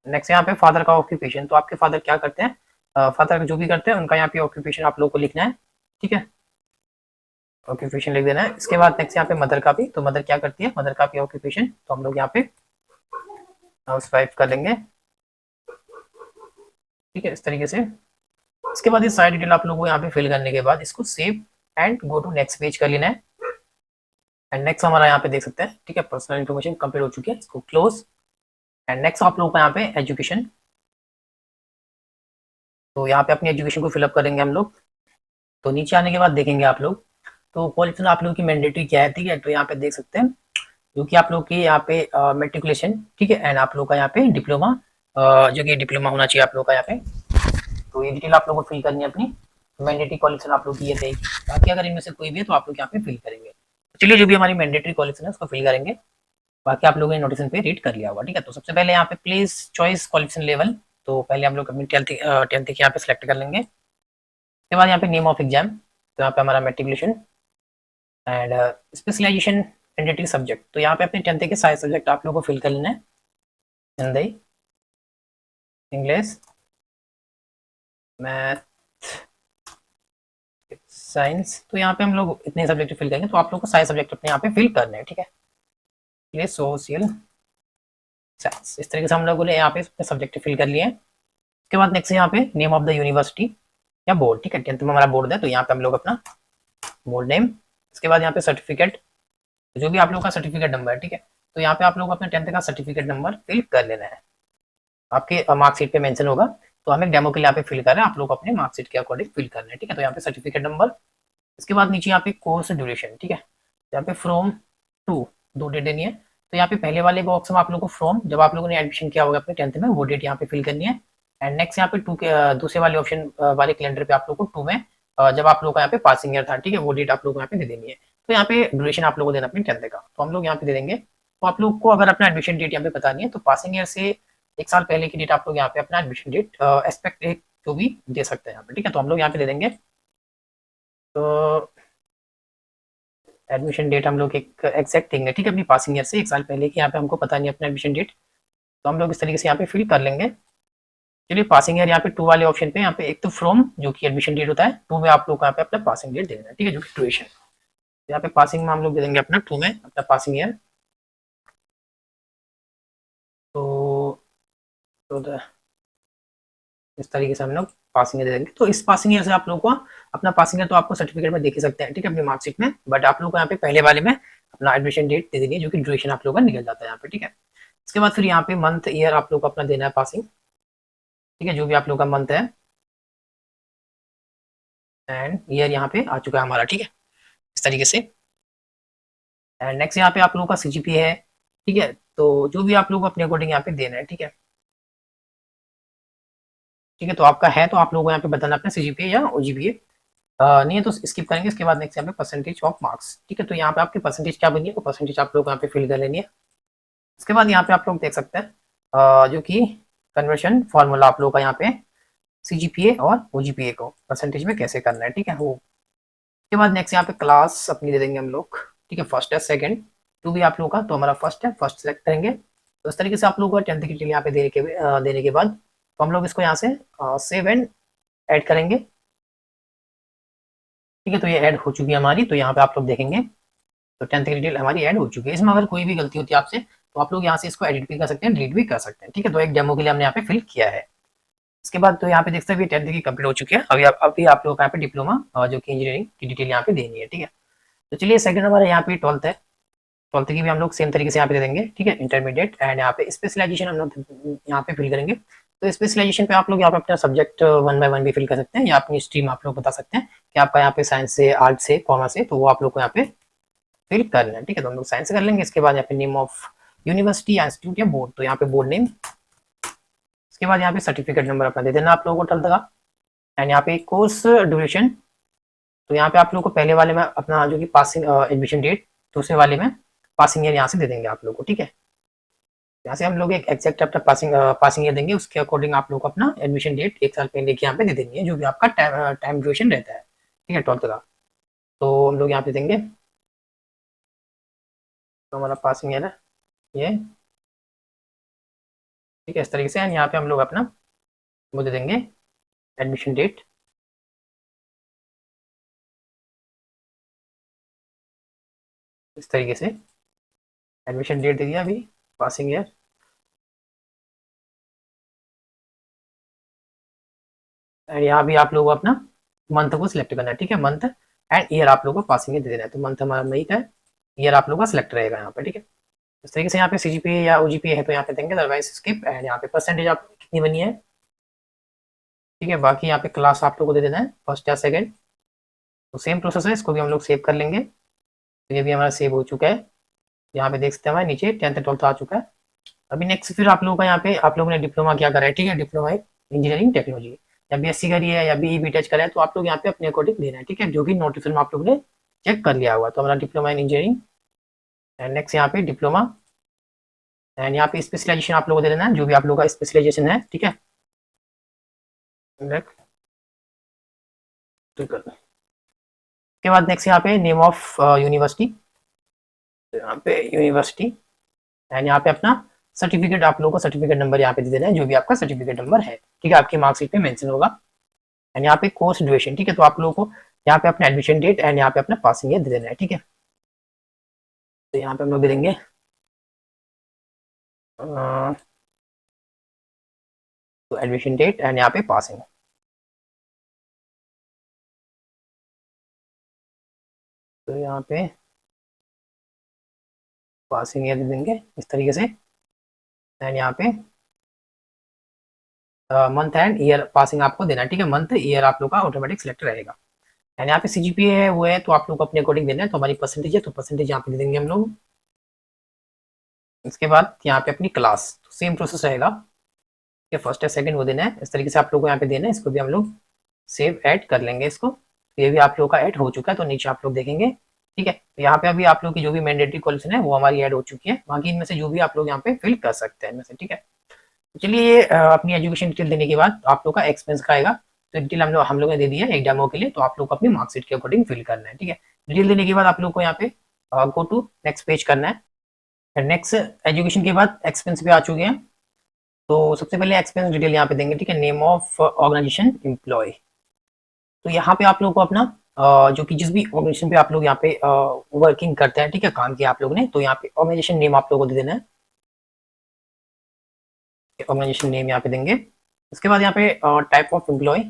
नेक्स्ट यहाँ पे फादर का ऑक्यूपेशन, तो आपके फादर क्या करते हैं, फादर जो भी करते हैं उनका यहाँ पे ऑक्यूपेशन आप लोग को लिखना है, ठीक है, ऑक्यूपेशन लिख देना है। इसके बाद नेक्स्ट यहाँ पे मदर का भी, तो मदर क्या करती है, मदर का भी ऑक्यूपेशन, तो हम लोग यहाँ पे हाउस वाइफ कर लेंगे, ठीक है, इस तरीके से। इसके बाद ये सारी डिटेल आप लोगों को यहाँ पे फिल करने के बाद इसको save and go to next page कर लेना है। एंड नेक्स्ट हमारा यहाँ पे देख सकते हैं, ठीक है, पर्सनल इन्फॉर्मेशन कंप्लीट हो चुकी है, इसको क्लोज। एंड नेक्स्ट आप लोगों का यहाँ पे एजुकेशन, तो यहाँ पे अपनी एजुकेशन को फिलअप करेंगे हम लोग। तो नीचे आने के बाद देखेंगे आप लोग, तो क्वालिफिकेशन आप लोगों की मैंडेटरी क्या है, ठीक है, तो यहाँ पे देख सकते हैं जो कि आप लोग की यहाँ पे मेट्रिकुलेशन, ठीक है, एंड आप लोग का यहाँ पे डिप्लोमा, जो कि डिप्लोमा होना चाहिए आप लोग का यहाँ पे। तो ये डिटेल आप लोगों को फिल करनी है अपनी मैंडेटरी क्वालिफिकेशन आप लोग की ये रहेगी, बाकी अगर इनमें से कोई भी है तो आप लोग यहाँ पे फिल करेंगे। तो चलिए, जो भी हमारी मैंडेटरी क्वालिफिकेशन है उसको फिल करेंगे, बाकी आप लोगों ने नोटिस पे रीड कर लिया होगा, ठीक है। तो सबसे पहले यहाँ पे प्लीज चॉइस क्वालिफिकेशन लेवल, तो पहले हम लोग अपनी टेंथ की यहाँ पे सिलेक्ट कर लेंगे। उसके बाद यहाँ पे नेम ऑफ एग्जाम, तो यहाँ पे हमारा matriculation and specialisation tentative subject, तो यहाँ पे अपने टेंथ के सारे सब्जेक्ट आप लोगों को फिल कर लेना है। हिंदी, इंग्लिश, मैथ, साइंस, तो यहाँ पे हम लोग इतने सब्जेक्ट फिल करेंगे, तो आप लोग को सारे सब्जेक्ट अपने यहाँ पे फिल करने हैं, ठीक है। ये सोशल साइंस, इस तरीके से हम लोगों ने यहाँ पे सब्जेक्ट फिल कर लिए हैं। उसके बाद नेक्स्ट यहाँ पे नेम ऑफ द यूनिवर्सिटी या बोर्ड, ठीक है, टेंथ में हमारा बोर्ड है तो यहाँ पे हम लोग अपना बोर्ड नेम। उसके बाद यहाँ पे सर्टिफिकेट, जो भी आप लोग का सर्टिफिकेट नंबर है, ठीक है, तो यहाँ पे आप लोग अपने टेंथ का सर्टिफिकेट नंबर फिल कर लेना है। आपके मार्कशीट पे मेंशन होगा, तो हम एक डेमो के लिए यहाँ पे फिल कर रहे हैं, आप लोग अपने मार्कशीट के अकॉर्डिंग फिल करना है, ठीक है। तो यहाँ पे सर्टिफिकेट नंबर, इसके बाद नीचे यहाँ पे कोर्स ड्यूरेशन, ठीक है, यहाँ पे फ्रॉम टू, दो डेट देनी है। तो यहाँ पे पहले वाले बॉक्स में आप लोगों को फ्रॉम, जब आप लोगों ने एडमिशन किया होगा अपने टेंथ में, वो डेट यहाँ पे फिल करनी है। एंड नेक्स्ट यहाँ पे टू के दूसरे वाले ऑप्शन वाले कैलेंडर पे आप लोग को टू में जब आप लोग का यहाँ पे पासिंग ईयर था, ठीक है, वो डेट आप लोग को यहाँ पे दे देनी है। तो यहाँ पे ड्यूरेशन आप लोग को देना अपने टेंथ का, तो हम लोग यहाँ पे दे देंगे। तो आप लोग को अगर अपना एडमिशन डेट यहाँ पे बतानी है, तो पासिंग ईयर से एक साल पहले की डेट आप लोग यहाँ पे अपना एडमिशन डेट एक्सपेक्ट एक जो भी दे सकते हैं यहाँ पे, ठीक है। तो हम लोग यहाँ पे दे देंगे, तो एडमिशन डेट हम लोग एक एग्जैक्ट देंगे, ठीक है, अपनी पासिंग ईयर से एक साल पहले की, यहाँ पे हमको पता नहीं अपना एडमिशन डेट, तो हम लोग इस तरीके से यहाँ पे फिल कर लेंगे। चलिए पासिंग ईयर यहाँ पे टू वाले ऑप्शन पे यहाँ पे एक तो फ्रॉम जो कि एडमिशन डेट होता है, टू में आप लोग यहाँ पे अपना पासिंग डेट दे देना, ठीक है, जो कि ड्यूरेशन। यहाँ पे पासिंग में हम लोग दे देंगे अपना टू में अपना पासिंग ईयर, तो इस तरीके से हम लोग पासिंग ईयर दे देंगे। तो इस पासिंग ईयर से आप लोग को अपना पासिंग ईयर तो आपको सर्टिफिकेट में देख ही सकते हैं, ठीक है, अपनी मार्कशीट में, बट आप लोग को यहाँ पे पहले वाले में अपना एडमिशन डेट दे देनी है, जो कि ड्यूरेशन आप लोग का निकल जाता है यहाँ पे, ठीक है। इसके बाद फिर यहाँ पे मंथ ईयर आप लोग को अपना देना है पासिंग, ठीक है, जो भी आप लोग का मंथ है एंड ईयर यहाँ पे आ चुका है हमारा, ठीक है, इस तरीके से। एंड नेक्स्ट यहाँ पे आप लोगों का सीजीपीए है, ठीक है, तो जो भी आप लोग अपने अकॉर्डिंग यहाँ पे देना है, ठीक है, ठीक है। तो आपका है तो आप लोगों को यहाँ पे बताना अपना सीजीपीए या ओजीपीए, नहीं है तो स्किप करेंगे। इसके बाद नेक्स्ट यहाँ पे परसेंटेज ऑफ मार्क्स, ठीक है, तो यहाँ पे आपकी परसेंटेज क्या बनी है, तो परसेंटेज आप लोग यहाँ पे फिल कर लेनी है। उसके बाद यहाँ पे आप लोग देख सकते हैं जो कि कन्वर्शन फॉर्मूला आप लोग का यहाँ पे सीजीपीए और ओजीपीए को परसेंटेज में कैसे करना है, ठीक है, वो। उसके बाद नेक्स्ट यहाँ पे क्लास अपनी दे देंगे हम लोग, ठीक है, फर्स्ट है सेकंड, टू भी आप लोग का, तो हमारा फर्स्ट है, फर्स्ट सेलेक्ट करेंगे। तो इस तरीके से आप लोग को टेंथ की डिटेल यहाँ पे देने के बाद तो हम लोग इसको यहाँ से सेव एंड ऐड करेंगे, ठीक है। तो ये ऐड हो चुकी है हमारी, तो यहाँ पे आप लोग देखेंगे तो टेंथ की डिटेल हमारी ऐड हो चुकी है। इसमें अगर कोई भी गलती होती है आपसे, तो आप लोग यहाँ से इसको एडिट भी कर सकते हैं, डिलीट भी कर सकते हैं, ठीक है। तो एक डेमो के लिए हमने यहाँ पे फिल किया है। इसके बाद तो यहाँ पे देखते हैं टेंथ की कंप्लीट हो चुकी है, अभी आप लोग यहाँ पे डिप्लोमा और जो कि इंजीनियरिंग की डिटेल यहाँ पे देनी है, ठीक है। तो चलिए सेकंड हमारा यहाँ पे ट्वेल्थ है, ट्वेल्थ की भी हम लोग सेम तरीके से यहाँ पे दे देंगे, ठीक है, इंटरमीडिएट। एंड यहाँ पे स्पेशलाइजेशन हम लोग यहाँ पे फिल करेंगे। तो स्पेशलाइजेशन पे आप लोग यहाँ पे अपना सब्जेक्ट वन बाय वन भी फिल कर सकते हैं, या अपनी स्ट्रीम आप लोग बता सकते हैं कि आपका यहाँ पे साइंस से, आर्ट से, कॉमर्स से, तो वो आप लोग को यहाँ पे फिल करना है, ठीक है। तो हम लोग साइंस कर लेंगे। इसके बाद यहाँ पे नेम ऑफ यूनिवर्सिटी या इंस्टीट्यूट या बोर्ड, तो यहाँ पे बोर्ड नेम। इसके बाद यहाँ पे सर्टिफिकेट नंबर अपना दे देना आप लोगों को ट्वेल्थ का। एंड यहाँ पे कोर्स ड्यूरेशन, तो यहाँ पे आप लोग को पहले वाले में अपना जो कि पासिंग एडमिशन डेट, दूसरे वाले में पासिंग ईयर यहाँ से दे देंगे आप लोग को, ठीक है। यहाँ से हम लोग एक एग्जैक्ट अपना पासिंग ईयर देंगे, उसके अकॉर्डिंग आप लोग को अपना एडमिशन डेट एक साल पहले की यहाँ पे दे देनी है, जो भी आपका टाइम ड्यूरेशन रहता है, ठीक है, ट्वेल्थ का। तो हम लोग यहाँ पे देंगे, तो हमारा पासिंग ईयर है ये, ठीक है, इस तरीके से। एंड यहाँ पे हम लोग अपना वो दे देंगे एडमिशन डेट, इस तरीके से एडमिशन डेट दे दिया, अभी पासिंग ईयर। एंड यहाँ भी आप लोगों को अपना मंथ को सिलेक्ट करना है, ठीक है, मंथ एंड ईयर आप लोगों को पासिंग ईयर दे देना है। तो मंथ हमारा मई का है, ईयर आप लोगों का सिलेक्ट रहेगा यहाँ पे, ठीक है। इस तरीके से यहाँ पे सीजीपीए या ओजीपीए है तो यहाँ पे देंगे, अदरवाइज स्किप। एंड यहाँ पे परसेंटेज आप कितनी बनी है, ठीक है, बाकी यहाँ पे क्लास आप लोगों को दे देना है फर्स्ट या सेकंड। तो सेम प्रोसेस है, इसको भी हम लोग सेव कर लेंगे। तो ये भी हमारा सेव हो चुका है, यहाँ पे देख सकते हैं हमारे नीचे टेंथ ट्वेल्थ आ चुका है। अभी नेक्स्ट फिर आप लोगों का यहाँ पे आप लोगों ने डिप्लोमा क्या करा है, ठीक है, डिप्लोमा इंजीनियरिंग टेक्नोलॉजी, या बीएससी करी है या बीई बीटेच करा है, तो आप लोग यहाँ पे अपने अकॉर्डिंग देना है, ठीक है, जो कि नोटिफिकेशन में आप लोगों ने चेक कर लिया हुआ। तो हमारा diploma in engineering and next यहाँ पे डिप्लोमा एंड यहाँ पे स्पेशलाइजेशन आप लोगों को दे देना है, जो भी आप लोगों का स्पेशलाइजेशन है, ठीक है। इलेक्ट्रिकल के बाद नेक्स्ट यहाँ पे नेम ऑफ यूनिवर्सिटी, यहाँ पे यूनिवर्सिटी एंड यहाँ पे अपना सर्टिफिकेट, आप लोगों को सर्टिफिकेट नंबर यहाँ पे दे देना है, जो भी आपका सर्टिफिकेट नंबर है, ठीक है, आपकी मार्कशीट पे मेंशन होगा। एंड यहाँ पे कोर्स ड्यूरेशन, ठीक है, तो आप लोगों को यहाँ पे अपना एडमिशन डेट एंड यहाँ पे अपना पासिंग ईयर दे देना है, ठीक है। तो यहाँ पे हम लोग दे देंगे तो एडमिशन डेट एंड यहाँ पे पासिंग, तो यहाँ पे पासिंग ईयर दे देंगे इस तरीके से। एंड यहाँ पे मंथ एंड ईयर पासिंग आपको देना है, ठीक है, मंथ ईयर आप लोग का ऑटोमेटिक सिलेक्ट रहेगा। एंड यहाँ पे सीजीपीए है वो है, तो आप लोग को अपने अकॉर्डिंग देना है, तो हमारी परसेंटेज है तो परसेंटेज यहाँ पे दे देंगे हम लोग। इसके बाद यहाँ पे अपनी क्लास, तो सेम प्रोसेस रहेगा, ये फर्स्ट या सेकंड वो देना है, इस तरीके से आप लोग को यहाँ पे देना है। इसको भी हम लोग सेव ऐड कर लेंगे इसको, तो ये भी आप लोग का ऐड हो चुका है, तो नीचे आप लोग देखेंगे, ठीक है। तो यहाँ पे अभी आप लोग की जो भी मैंडेटरी क्वालिफिकेशन है वो हमारी ऐड हो चुकी है, बाकी इनमें से जो भी आप लोग यहाँ पे फिल कर सकते हैं इनमें से, ठीक है। चलिए ये अपनी एजुकेशन डिटेल देने के बाद आप लोग का एक्सपेंस का आएगा, तो डिटेल हम लोग ने दे दिया है एक डेमो के लिए, तो आप लोग को अपनी मार्कशीट के अकॉर्डिंग फिल करना है, ठीक है। डिटेल देने के बाद आप लोग को यहाँ पे गो टू नेक्स्ट पेज करना है। नेक्स्ट एजुकेशन के बाद एक्सपेंस पे आ चुके हैं, तो सबसे पहले एक्सपेंस डिटेल यहाँ पे देंगे, ठीक है, नेम ऑफ ऑर्गेनाइजेशन एम्प्लॉय, तो यहाँ पे आप लोग को अपना जो कि जिस भी ऑर्गेनाइजेशन पे आप लोग यहाँ पे वर्किंग करते हैं, ठीक है, काम किया आप लोग ने, तो यहाँ पे ऑर्गेनाइजेशन नेम आप लोगों को दे देना है, ऑर्गेनाइजेशन नेम यहाँ पे देंगे। उसके बाद यहाँ पे टाइप ऑफ एम्प्लॉय,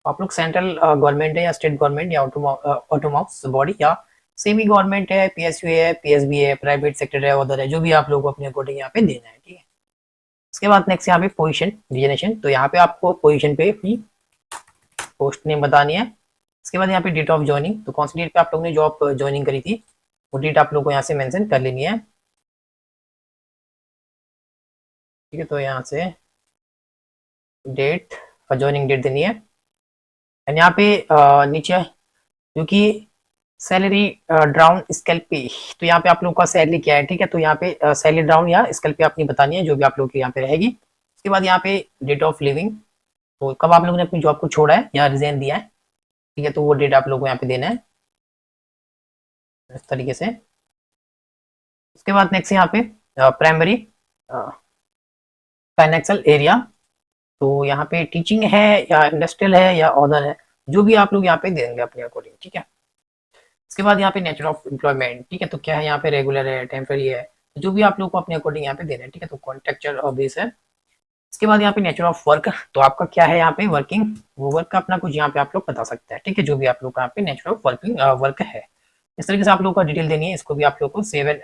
आप लोग सेंट्रल गवर्नमेंट है या स्टेट गवर्नमेंट या ऑटोनॉमस बॉडी या सेमी गवर्नमेंट है, पीएसयू है, पीएसबी है, प्राइवेट सेक्टर है, उधर है, जो भी आप लोग को अपने अकॉर्डिंग यहाँ पे देना है, ठीक है। उसके बाद नेक्स्ट यहाँ पे पोजीशन डिजिग्नेशन, तो यहाँ पे आपको पोजीशन पे अपनी पोस्ट नेम बतानी है। इसके बाद यहाँ पे डेट ऑफ ज्वाइनिंग, तो कौन सी डेट पे आप लोग ने जॉब ज्वाइनिंग करी थी वो डेट आप लोग को यहाँ से मेंशन कर लेनी है, ठीक है। तो यहाँ से डेट और ज्वाइनिंग डेट देनी है। एंड यहाँ पे नीचे क्योंकि सैलरी डाउन स्केल पे, तो यहाँ पे आप लोग का सैलरी क्या है, ठीक है, तो यहाँ पे सैलरी डाउन या स्केल पे अपनी बतानी है, जो भी आप लोग की यहाँ पे रहेगी। उसके बाद यहाँ पे डेट ऑफ लिविंग, तो कब आप लोगों ने अपनी जॉब को छोड़ा है या रिजाइन दिया है, ठीक है, तो वो डेट आप लोग को यहाँ पे देना है इस तरीके से। उसके बाद नेक्स्ट यहाँ पे प्राइमरी फाइनेंशियल एरिया, तो यहाँ पे टीचिंग है या इंडस्ट्रियल है या अदर है, जो भी आप लोग यहाँ पे देंगे अपने अकॉर्डिंग, ठीक है। इसके बाद यहाँ पे नेचर ऑफ एम्प्लॉयमेंट, ठीक है, तो क्या है यहाँ पे रेगुलर है, टेम्पररी है, जो भी आप लोग को अपने अकॉर्डिंग यहाँ पे देना है, ठीक है, तो कॉन्ट्रेक्चुअल बेस है। इसके बाद यहाँ पे नेचर ऑफ वर्क, तो आपका क्या है यहाँ पे वर्किंग, वो वर्क का अपना कुछ यहाँ पे आप लोग बता सकते हैं, ठीक है, जो भी आप लोग का यहाँ पे नेचर ऑफ वर्किंग वर्क है, इस तरीके से आप लोग का डिटेल देनी है। इसको भी आप लोग को सेव एंड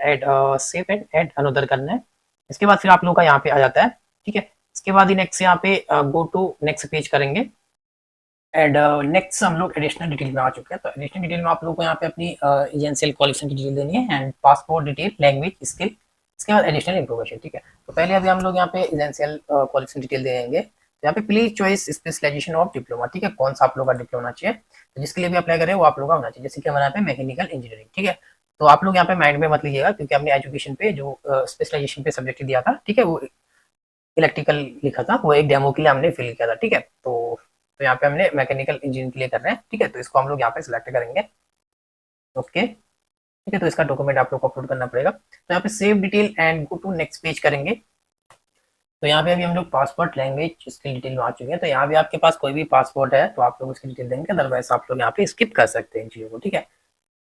ऐड अनदर करना है। इसके बाद फिर आप लोग का यहाँ पे आ जाता है, ठीक है। इसके बाद ही नेक्स्ट यहाँ पे गो टू नेक्स्ट पेज करेंगे एंड नेक्स्ट हम लोग एडिशनल डिटेल में आ चुके हैं, तो एडिशनल डिटेल में आप लोग को यहाँ पे अपनी एजेंशियल क्वालिफिकेशन की डिटेल देनी है and passport detail, language skill, इसके बाद एडिशनल इन्फॉर्मेशन, ठीक है। तो पहले अभी हम लोग यहाँ पे एजेंशियल क्वालिफिकेशन डिटेल देंगे, तो यहाँ पे please choice specialisation of diploma, ठीक है, कौन सा आप लोग का डिप्लोमा होना चाहिए, तो जिसके लिए भी अप्लाई करें वो आप लोग का होना चाहिए, जैसे कि हमारे यहाँ पे मैकेनिकल इंजीनियरिंग, ठीक है। तो आप लोग यहाँ पे माइंड में मत लीजिएगा, क्योंकि हमने एजुकेशन पे जो स्पेशलाइजेशन पे सब्जेक्ट दिया था, ठीक है, वो इलेक्ट्रिकल लिखा था, वो एक डेमो के लिए हमने फिल किया था, ठीक है। तो यहाँ पे हमने मैकेनिकल इंजीनियरिंग के लिए कर रहे हैं, ठीक है, तो इसको हम लोग यहाँ पे सिलेक्ट करेंगे, ओके, ठीक है। तो इसका डॉक्यूमेंट आप लोग को अपलोड करना पड़ेगा, तो यहाँ पे save detail and go to next page करेंगे। तो यहाँ पे अभी हम लोग पासपोर्ट, लैंग्वेज स्किल डिटेल में आ चुके हैं, तो यहाँ भी आपके पास कोई भी पासपोर्ट है तो आप लोग उसकी डिटेल देंगे, अदरवाइज आप लोग यहाँ पे स्किप कर सकते हैं इन चीज़ों को, ठीक है।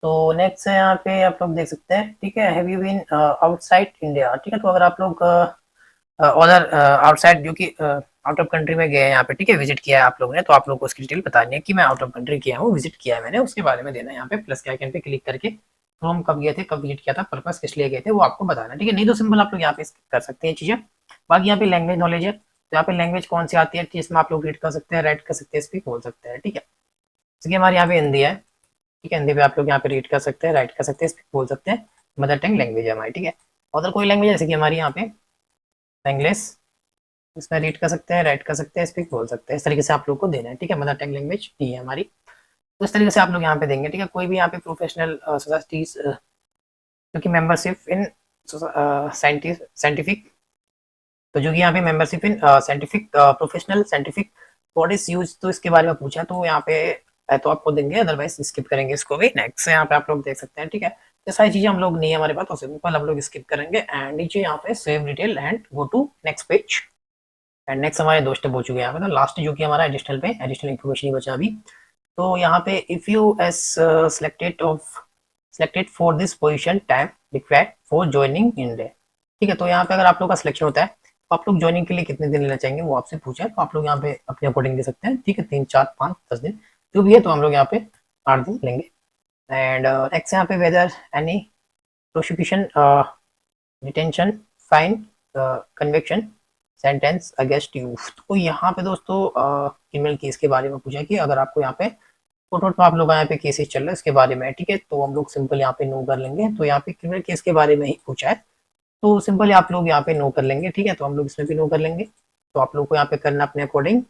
तो नेक्स्ट है यहाँ पे आप लोग देख सकते हैं, ठीक है, have you been outside India, ठीक है, तो अगर आप लोग उधर आउटसाइड जो कि आउट ऑफ कंट्री में गए हैं यहाँ पे, ठीक है, विजिट किया है आप लोगों ने, तो आप लोग को उसकी डिटेल बतानी है कि मैं आउट ऑफ कंट्री किया हूँ, विजिट किया है मैंने, उसके बारे में देना है यहाँ पे प्लस के आइकन पे क्लिक करके, तो हम कब गए थे, कब विजिट किया था, पर्पस किस लिए गए थे, वो आपको बताना, ठीक है। नहीं तो सिंपल आप लोग यहाँ पे कर सकते हैं चीजें। बाकी यहाँ पे लैंग्वेज नॉलेज है, तो यहाँ पे लैंग्वेज कौन सी आती है, इसमें आप लोग रीड कर सकते हैं, राइट कर सकते हैं, स्पीक बोल सकते हैं, ठीक है। जैसे हमारे यहाँ पे हिंदी है, ठीक है, हिंदी पे आप लोग यहाँ पे रीड कर सकते हैं, राइट कर सकते हैं, स्पीक बोल सकते हैं, मदर टंग लैंग्वेज है हमारी, ठीक है। अदर कोई लैंग्वेज जैसे कि हमारी यहाँ पे इंग्लिश, इसमें रीड कर सकते हैं, राइट कर सकते हैं, स्पीक बोल सकते हैं, इस तरीके से आप लोग को देना है, ठीक है। मदर टंग लैंग्वेज नहीं है हमारी, तो इस तरीके से आप लोग यहाँ पे देंगे, ठीक है। कोई भी यहाँ पे प्रोफेशनल सोसाइटीज क्योंकि मेंबरशिप इन साइंटिफिक, तो जो कि यहाँ पे membership in scientific professional scientific what is use, तो इसके बारे में पूछा, तो यहाँ पे है तो आपको देंगे, अदरवाइज स्किप करेंगे इसको भी। नेक्स्ट यहाँ पे आप लोग देख सकते हैं, ठीक है। ये सारी चीजें हम लोग नहीं है हमारे पास, तो सिंपल हम लोग स्किप करेंगे एंड नीचे यहाँ पे save detail and go to next page. And next हमारे 2 स्टेप हो चुके हैं यहाँ पे, तो लास्ट जो कि हमारा एडिशनल पे एडिशनल इन्फॉर्मेशन ही बचा अभी। तो यहाँ पे if U S selected for this position time required for joining in day, ठीक है। तो यहाँ पे अगर आप लोग का सिलेक्शन होता है तो आप लोग ज्वाइनिंग के लिए कितने दिन लेना चाहेंगे वो आपसे पूछा है, तो आप लोग यहाँ पे अपने अकॉर्डिंग दे सकते हैं, ठीक है। 3, 4, 5, 10 दिन जो भी है, तो हम लोग यहाँ पे 8 दिन लेंगे। एंड नेक्स्ट यहाँ पे whether any prosecution, detention, fine, conviction, sentence against you. तो यहाँ पे दोस्तों क्रिमिनल केस के बारे में पूछा कि अगर आपको यहाँ पे कोर्ट में आप लोग यहाँ पे केसेस चल रहे हैं इसके बारे में, ठीक है। तो हम लोग सिंपल यहाँ पे नो कर लेंगे, तो यहाँ पे क्रिमिनल केस के बारे में ही पूछा है, तो सिंपली आप लोग यहाँ पे नो कर लेंगे, ठीक है। तो हम लोग इसमें भी नो कर लेंगे, तो आप लोग को यहाँ पे करना अपने अकॉर्डिंग।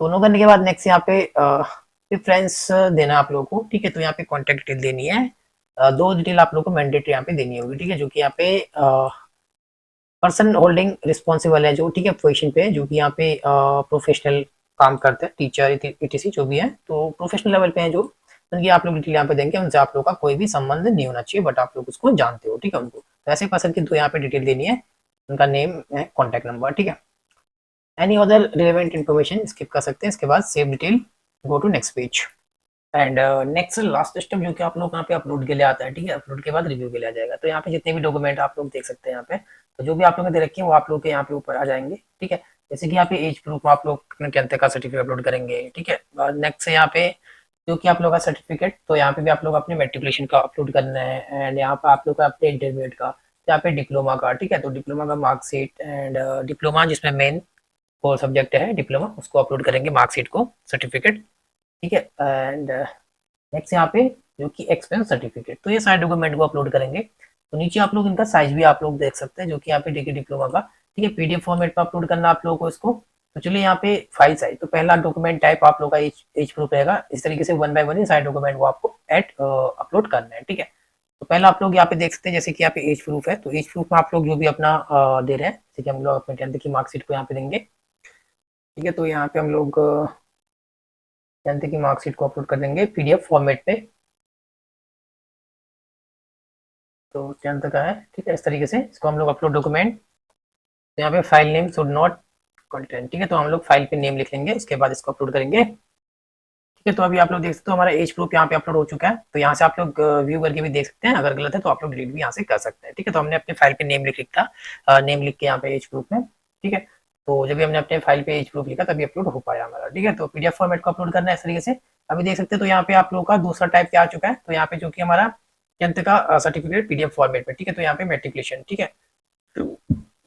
तो नो करने के बाद नेक्स्ट यहाँ पे प्रेफरेंस देना आप लोगों को, ठीक है। तो यहाँ पे कॉन्टेक्ट डिटेल देनी है, 2 डिटेल आप लोग को मैंडेटरी यहाँ पे देनी होगी, ठीक है। जो कि यहाँ पे पर्सन होल्डिंग रिस्पॉन्सिबल है जो, ठीक है, पोजीशन पे, जो कि यहाँ पे प्रोफेशनल काम करते हैं, टीचर इटीसी जो भी है, तो प्रोफेशनल लेवल पे है जो, उनकी आप लोग डिटेल यहाँ पे देंगे। उनसे आप लोग का कोई भी संबंध नहीं होना चाहिए, बट आप लोग उसको जानते हो, ठीक है, उनको। तो ऐसे पर्सन की तो यहाँ पे डिटेल देनी है, उनका नेम है, कॉन्टैक्ट नंबर, ठीक है। Any other relevant information skip कर सकते हैं। इसके बाद save detail, go to next page. And next last step जो कि आप लोग यहाँ पे अपलोड के लिए आता है, ठीक है। अपलोड के बाद रिव्यू के लिए आ जाएगा। तो यहाँ पे जितने भी डॉक्यूमेंट आप लोग देख सकते हैं यहाँ पे, तो जो भी आप लोगों ने दे रखे हैं वो आप लोग के यहाँ पे ऊपर आ जाएंगे, ठीक है। जैसे कि यहाँ पे एज प्रूफ आप लोग अपने का सर्टिफिकेट अपलोड करेंगे, ठीक है। नेक्स्ट है यहाँ पे जो कि आप लोग का सर्टिफिकेट, तो यहाँ पे भी आप लोग अपने मेट्रिकुलेशन का अपलोड करना है। एंड यहाँ पे आप लोग का अपने इंटरमीडिएट का, यहाँ पे डिप्लोमा का, ठीक है। तो डिप्लोमा का मार्कशीट एंड डिप्लोमा जिसमें मेन कोर सब्जेक्ट है डिप्लोमा, उसको अपलोड करेंगे, मार्कशीट को, सर्टिफिकेट, ठीक है। एंड नेक्स्ट यहाँ पे जो कि एक्सपेंस सर्टिफिकेट, तो ये सारे डॉक्यूमेंट को अपलोड करेंगे। तो नीचे आप लोग इनका साइज भी आप लोग देख सकते हैं, जो कि यहाँ पे डिग्री डिप्लोमा का, ठीक है, पीडीएफ फॉर्मेट पे अपलोड करना आप लोगों को इसको। तो चलिए यहाँ पे फाइल साइज, तो पहला डॉक्यूमेंट टाइप आप लोग का एज प्रूफ रहेगा। इस तरीके से 1 बाय 1 ही सारे डॉक्यूमेंट को आपको अपलोड करना है, ठीक है। तो पहला आप लोग यहाँ पे देख सकते हैं, जैसे कि यहाँ पे एज प्रूफ है, तो एज प्रूफ में आप लोग जो भी अपना दे रहे हैं, जैसे कि हम लोग अपने 10th की मार्कशीट को यहाँ पे देंगे, ठीक है। तो यहाँ पे हम लोग 10th की मार्कशीट को अपलोड कर देंगे पीडीएफ फॉर्मेट पे, तो 10th का है, ठीक है। इस तरीके से इसको हम लोग अपलोड डॉक्यूमेंट, तो यहाँ पे file name should not content, ठीक है। तो हम लोग फाइल पे नेम लिख लेंगे, उसके बाद इसको अपलोड करेंगे, ठीक है। तो अभी आप लोग देख सकते हो हमारा एज प्रूफ यहाँ पे अपलोड हो चुका है। तो यहाँ से आप लोग व्यू करके भी देख सकते हैं, अगर गलत है तो आप लोग डिलीट भी यहाँ से कर सकते हैं, ठीक है। तो हमने अपने फाइल पे नेम लिखा, नेम लिख के यहाँ पे एज प्रूफ में, ठीक है। तो जब भी हमने अपने फाइल पे एज प्रूफ लिखा तभी अपलोड हो पाया हमारा, ठीक है। तो पीडीएफ फॉर्मेट को अपलोड करना है इस तरीके से। अभी देख सकते हैं, तो यहाँ पे आप लोगों का दूसरा टाइप क्या आ चुका है, तो यहाँ पे जो कि हमारा 10th का सर्टिफिकेट पीडीएफ फॉर्मेट में, ठीक है। तो यहाँ पे मेट्रिकुलेशन, ठीक है,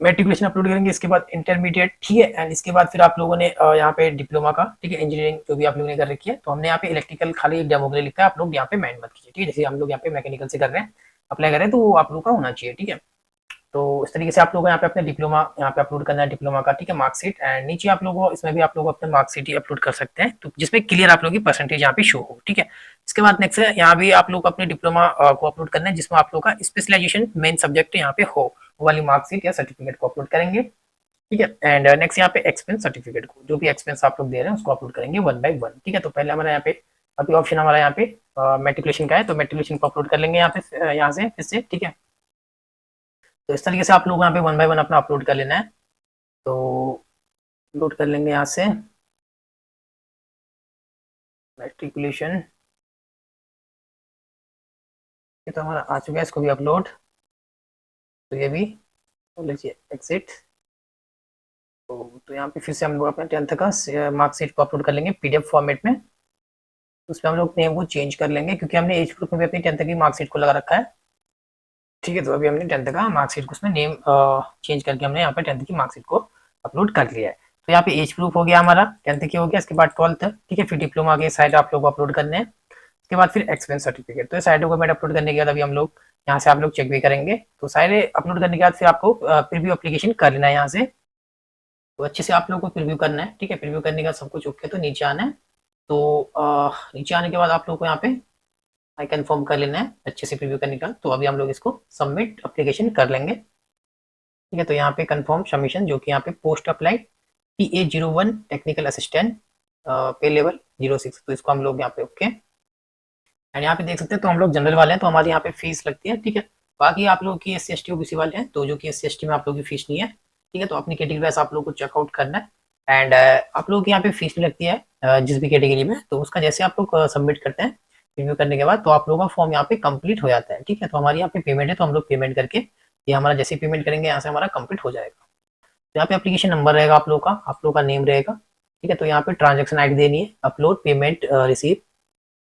मेट्रिकुलेशन अपलोड करेंगे, इसके बाद इंटरमीडिएट, ठीक है। एंड इसके बाद फिर आप लोगों ने यहाँ पे डिप्लोमा का, ठीक है, इंजीनियरिंग जो भी आप लोगों ने कर रखी है। तो हमने यहाँ पे इलेक्ट्रिकल खाली एक डेमो के लिए लिखा है, आप लोग यहाँ पे माइंड मत कीजिए, ठीक है। जैसे हम लोग यहाँ पे मैकेनिकल से कर रहे हैं, अप्लाई कर रहे हैं, तो वो आप लोग का होना चाहिए, ठीक है। तो इस तरीके से आप लोगों को यहाँ पे अपने डिप्लोमा यहाँ पे अपलोड करना है, डिप्लोमा का, ठीक है, मार्कशीट। एंड नीचे आप लोगों को इसमें भी आप लोग अपने मार्कशीट ही अपलोड कर सकते हैं, तो जिसमें क्लियर आप लोगों की परसेंटेज यहाँ पे शो हो, ठीक है। इसके बाद नेक्स्ट है, यहाँ भी आप लोग अपने डिप्लोमा को अपलोड करना है, जिसमें आप लोग का स्पेशलाइजेशन मेन सब्जेक्ट यहाँ पे हो, वो वाली मार्कशीट या सर्टिफिकेट को अपलोड करेंगे, ठीक है। एंड नेक्स्ट यहाँ पे एक्सपेंस सर्टिफिकेट को, जो भी एक्सपेंस आप लोग दे रहे हैं उसको अपलोड करेंगे 1 बाय 1, ठीक है। तो पहले हमारा यहाँ पे अभी ऑप्शन हमारा यहाँ पे मेट्रिकुलेशन का है, तो मेट्रिकुलेशन को अपलोड कर लेंगे यहाँ पे, यहाँ से फिर से, ठीक है। तो इस तरीके से आप लोग यहाँ पे 1 बाय 1 अपना अपलोड कर लेना है। तो अपलोड कर लेंगे यहाँ से मेट्रिकुलेशन, ये तो हमारा आ चुका है, इसको भी अपलोड, तो ये भी लीजिए एक्सिट। तो यहाँ पे फिर से हम लोग अपने 10th का मार्कशीट को अपलोड कर लेंगे पीडीएफ फॉर्मेट में। उसमें हम लोग नेम को चेंज कर लेंगे, क्योंकि हमने एज प्रूफ में भी अपनी 10th की मार्कशीट को लगा रखा है, ठीक है। तो अभी हमने 10th का मार्कशीट को उसमें नेम चेंज करके हमने यहाँ पे 10th की मार्कशीट को अपलोड कर लिया है। तो यहाँ पे एज प्रूफ हो गया हमारा, 10th की हो गया, इसके बाद 12th, ठीक है। फिर डिप्लोमा के साइड आप लोग अपलोड करने हैं, उसके बाद फिर एक्सपेंस सर्टिफिकेट। तो ये सारे डॉक्यूमेंट अपलोड करने के बाद अभी हम लोग यहाँ से आप लोग चेक भी करेंगे। तो सारे अपलोड करने के बाद फिर आपको प्रीव्यू एप्लीकेशन कर लेना है यहाँ से, तो अच्छे से आप लोग को प्रीव्यू करना है, ठीक है। प्रीव्यू करने के बाद सब कुछ ओके, तो नीचे आना है। तो नीचे आने के बाद आप लोग को यहाँ पे आई कंफर्म कर लेना है अच्छे से प्रीव्यू करने का। तो अभी हम लोग इसको सबमिट एप्लीकेशन कर लेंगे, ठीक है। तो यहाँ पे कंफर्म सबमिशन, जो कि यहाँ पे post apply PA01 technical assistant पे लेवल 06, तो इसको हम लोग यहाँ पे ओके। एंड यहाँ पे देख सकते हैं तो हम लोग जनरल वाले हैं तो हमारी यहाँ पे फीस लगती है, ठीक है। बाकी आप लोग की SC ST OBC वाले हैं तो जो कि SC ST में आप लोग की फीस नहीं है, ठीक है। तो अपनी कैटेगरी वाइज आप लोग को चेकआउट करना है। एंड आप लोग की यहाँ पे फीस नहीं लगती है जिस भी कैटेगरी में, तो उसका जैसे आप लोग सबमिट करते हैं रिव्यू करने के बाद, तो आप लोगों का फॉर्म यहाँ पे कंप्लीट हो जाता है, ठीक है। तो हमारी यहाँ पे पेमेंट है तो हम लोग पेमेंट करके ये हमारा जैसे पेमेंट करेंगे यहाँ से हमारा कंप्लीट हो जाएगा। तो यहाँ पे एप्लीकेशन नंबर रहेगा आप लोग का नेम रहेगा, ठीक है। तो यहाँ पे ट्रांजेक्शन ID देनी है, अपलोड पेमेंट रिसीव।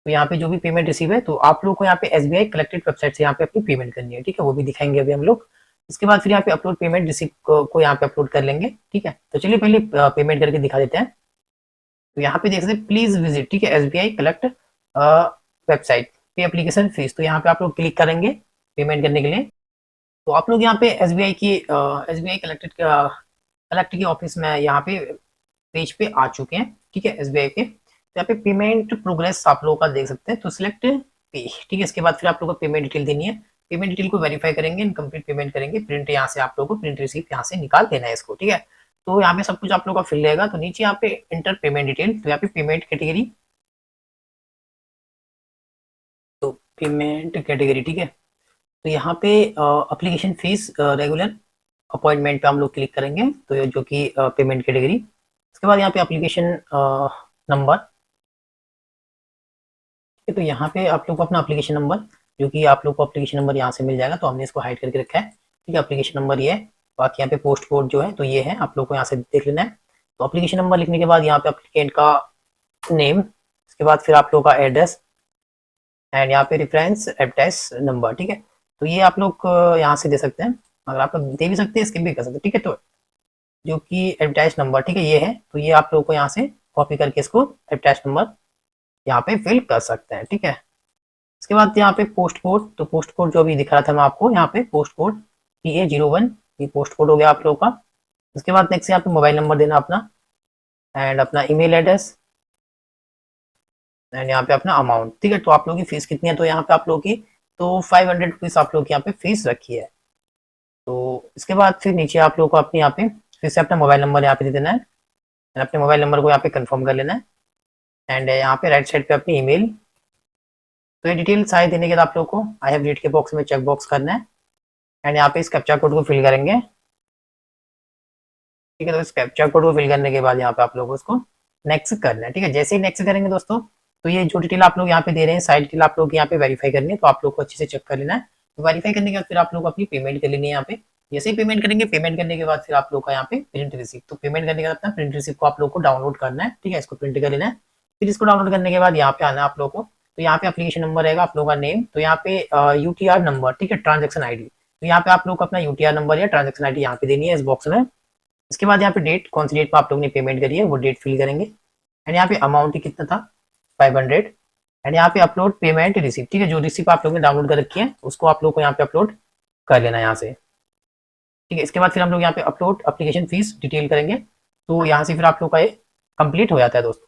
तो यहाँ पे जो भी पेमेंट रिसीव है तो आप लोग को यहाँ पे SBI कलेक्टेड वेबसाइट से यहाँ पे अपनी पेमेंट करनी है, ठीक है। वो भी दिखाएंगे अभी हम लोग। इसके बाद फिर यहाँ पे अपलोड पेमेंट रिसीव को यहाँ पे अपलोड कर लेंगे, ठीक है। तो चलिए पहले पेमेंट करके दिखा देते हैं। तो यहाँ पे देख सकते हैं प्लीज विजिट, ठीक है, SBI कलेक्ट वेबसाइट पे एप्लीकेशन फीस। तो यहाँ पे आप लोग क्लिक करेंगे पेमेंट करने के लिए। तो आप लोग यहाँ पे SBI कलेक्ट की ऑफिस में यहाँ पे पेज पे आ चुके हैं, ठीक है, SBI के। तो यहाँ पे पेमेंट प्रोग्रेस आप लोगों का देख सकते हैं, तो सिलेक्ट पे, ठीक है। इसके बाद फिर आप लोगों को पेमेंट डिटेल देनी है। पेमेंट डिटेल को वेरीफाई करेंगे, इनकम्प्लीट पेमेंट करेंगे, प्रिंट यहाँ से आप लोगों को प्रिंट रिसीप्ट यहाँ से निकाल देना है इसको, ठीक है। तो यहाँ पे सब कुछ आप लोगों का फिल रहेगा। तो नीचे यहाँ पे इंटर पेमेंट डिटेल, तो यहाँ पे पेमेंट कैटेगरी, तो पेमेंट कैटेगरी, ठीक है। तो यहाँ पे अप्लीकेशन फीस रेगुलर अपॉइंटमेंट पे हम लोग क्लिक करेंगे, तो ये जो कि पेमेंट कैटेगरी। उसके बाद यहाँ पे एप्लीकेशन नंबर, तो यहाँ पे आप लोग को अपना एप्लीकेशन नंबर, जो कि आप लोग को एप्लीकेशन नंबर यहाँ से मिल जाएगा, तो हमने इसको हाइड करके रखा है, ठीक है। एप्लीकेशन नंबर ये है। बाकी यहाँ पे पोस्ट कोड जो है तो ये है, आप लोग को यहाँ से देख लेना है। तो एप्लीकेशन नंबर लिखने के बाद यहाँ पे एप्लीकेंट का नेम, उसके बाद फिर आप लोग का एड्रेस एंड यहाँ पे रेफरेंस एड्रेस नंबर, ठीक है। तो ये आप लोग यहाँ से दे सकते हैं, अगर आप लोग दे भी सकते हैं, स्किप भी कर सकते हैं, ठीक है। तो जो कि एडवर्टाइज नंबर, ठीक है, ये है। तो ये आप लोग को यहाँ से कॉपी करके इसको एडवर्टाइज नंबर यहाँ पे फिल कर सकते हैं, ठीक है। इसके बाद यहाँ पे पोस्ट कोड, तो पोस्ट कोड जो अभी दिख रहा था मैं आपको, यहाँ पे पोस्ट कोड PA01, ये पोस्ट कोड हो गया आप लोगों का। उसके बाद नेक्स्ट यहाँ पे मोबाइल नंबर देना अपना एंड अपना ईमेल एड्रेस एंड यहाँ पे अपना अमाउंट, ठीक है। तो आप लोगों की फीस कितनी है, तो यहाँ पे आप लोगों की तो 500 रुपीज़ आप लोग की यहाँ पे फीस रखी है। तो इसके बाद फिर नीचे आप लोगों को अपने यहाँ पे फिर से अपना मोबाइल नंबर यहाँ पे दे देना है, अपने मोबाइल नंबर को यहाँ पे कंफर्म कर लेना है एंड यहाँ पे राइट साइड पे अपनी ईमेल। तो ये डिटेल सारी देने के बाद आप लोग को आई हैव रीड के बॉक्स में चेक बॉक्स करना है एंड यहाँ पे इस कैप्चा कोड को फिल करेंगे, ठीक है। तो इस कैप्चा कोड को फिल करने के बाद यहाँ पे आप लोग को इसको नेक्स्ट करना है, ठीक है। जैसे ही नेक्स्ट करेंगे दोस्तों, तो ये जो डिटेल आप लोग यहाँ पे दे रहे हैं साइड डिटेल आप लोग यहाँ पे वेरीफाई करनी है, तो आप लोग को अच्छे से चेक कर लेना है। तो वेरीफाई करने के बाद फिर आप लोग अपनी पेमेंट कर लेनी है यहाँ पे। जैसे ही पेमेंट करेंगे, पेमेंट करने के बाद फिर आप लोग का यहाँ पे प्रिंट रिसिप्ट, तो पेमेंट करने के बाद अपना प्रिंट रिसिप्ट को आप लोग को डाउनलोड करना है, ठीक है। इसको प्रिंट कर लेना है। फिर इसको डाउनलोड करने के बाद यहाँ पे आना है आप लोग को। तो यहाँ पे एप्लीकेशन नंबर रहेगा, आप लोगों का नेम, तो यहाँ पे UTR नंबर, ठीक है, ट्रांजेक्शन ID। तो यहाँ पे आप लोग को अपना UTR नंबर या ट्रांजेक्शन ID यहाँ पे देनी है इस बॉक्स में। इसके बाद यहाँ पे डेट, कौन सी डेट पे आप लोग ने पेमेंट करी है वो डेट फिल करेंगे एंड यहाँ पे अमाउंट कितना था 500 एंड यहाँ पे अपलोड पेमेंट रिसिप्ट, ठीक है। जो रिसिप्ट आप लोगों ने डाउनलोड कर रखी है उसको आप लोग को यहाँ पे अपलोड कर लेना है यहाँ से, ठीक है। इसके बाद फिर हम लोग यहाँ पे अपलोड एप्लीकेशन फीस डिटेल करेंगे, तो यहाँ से फिर आप लोग का ये कंप्लीट हो जाता है दोस्तों।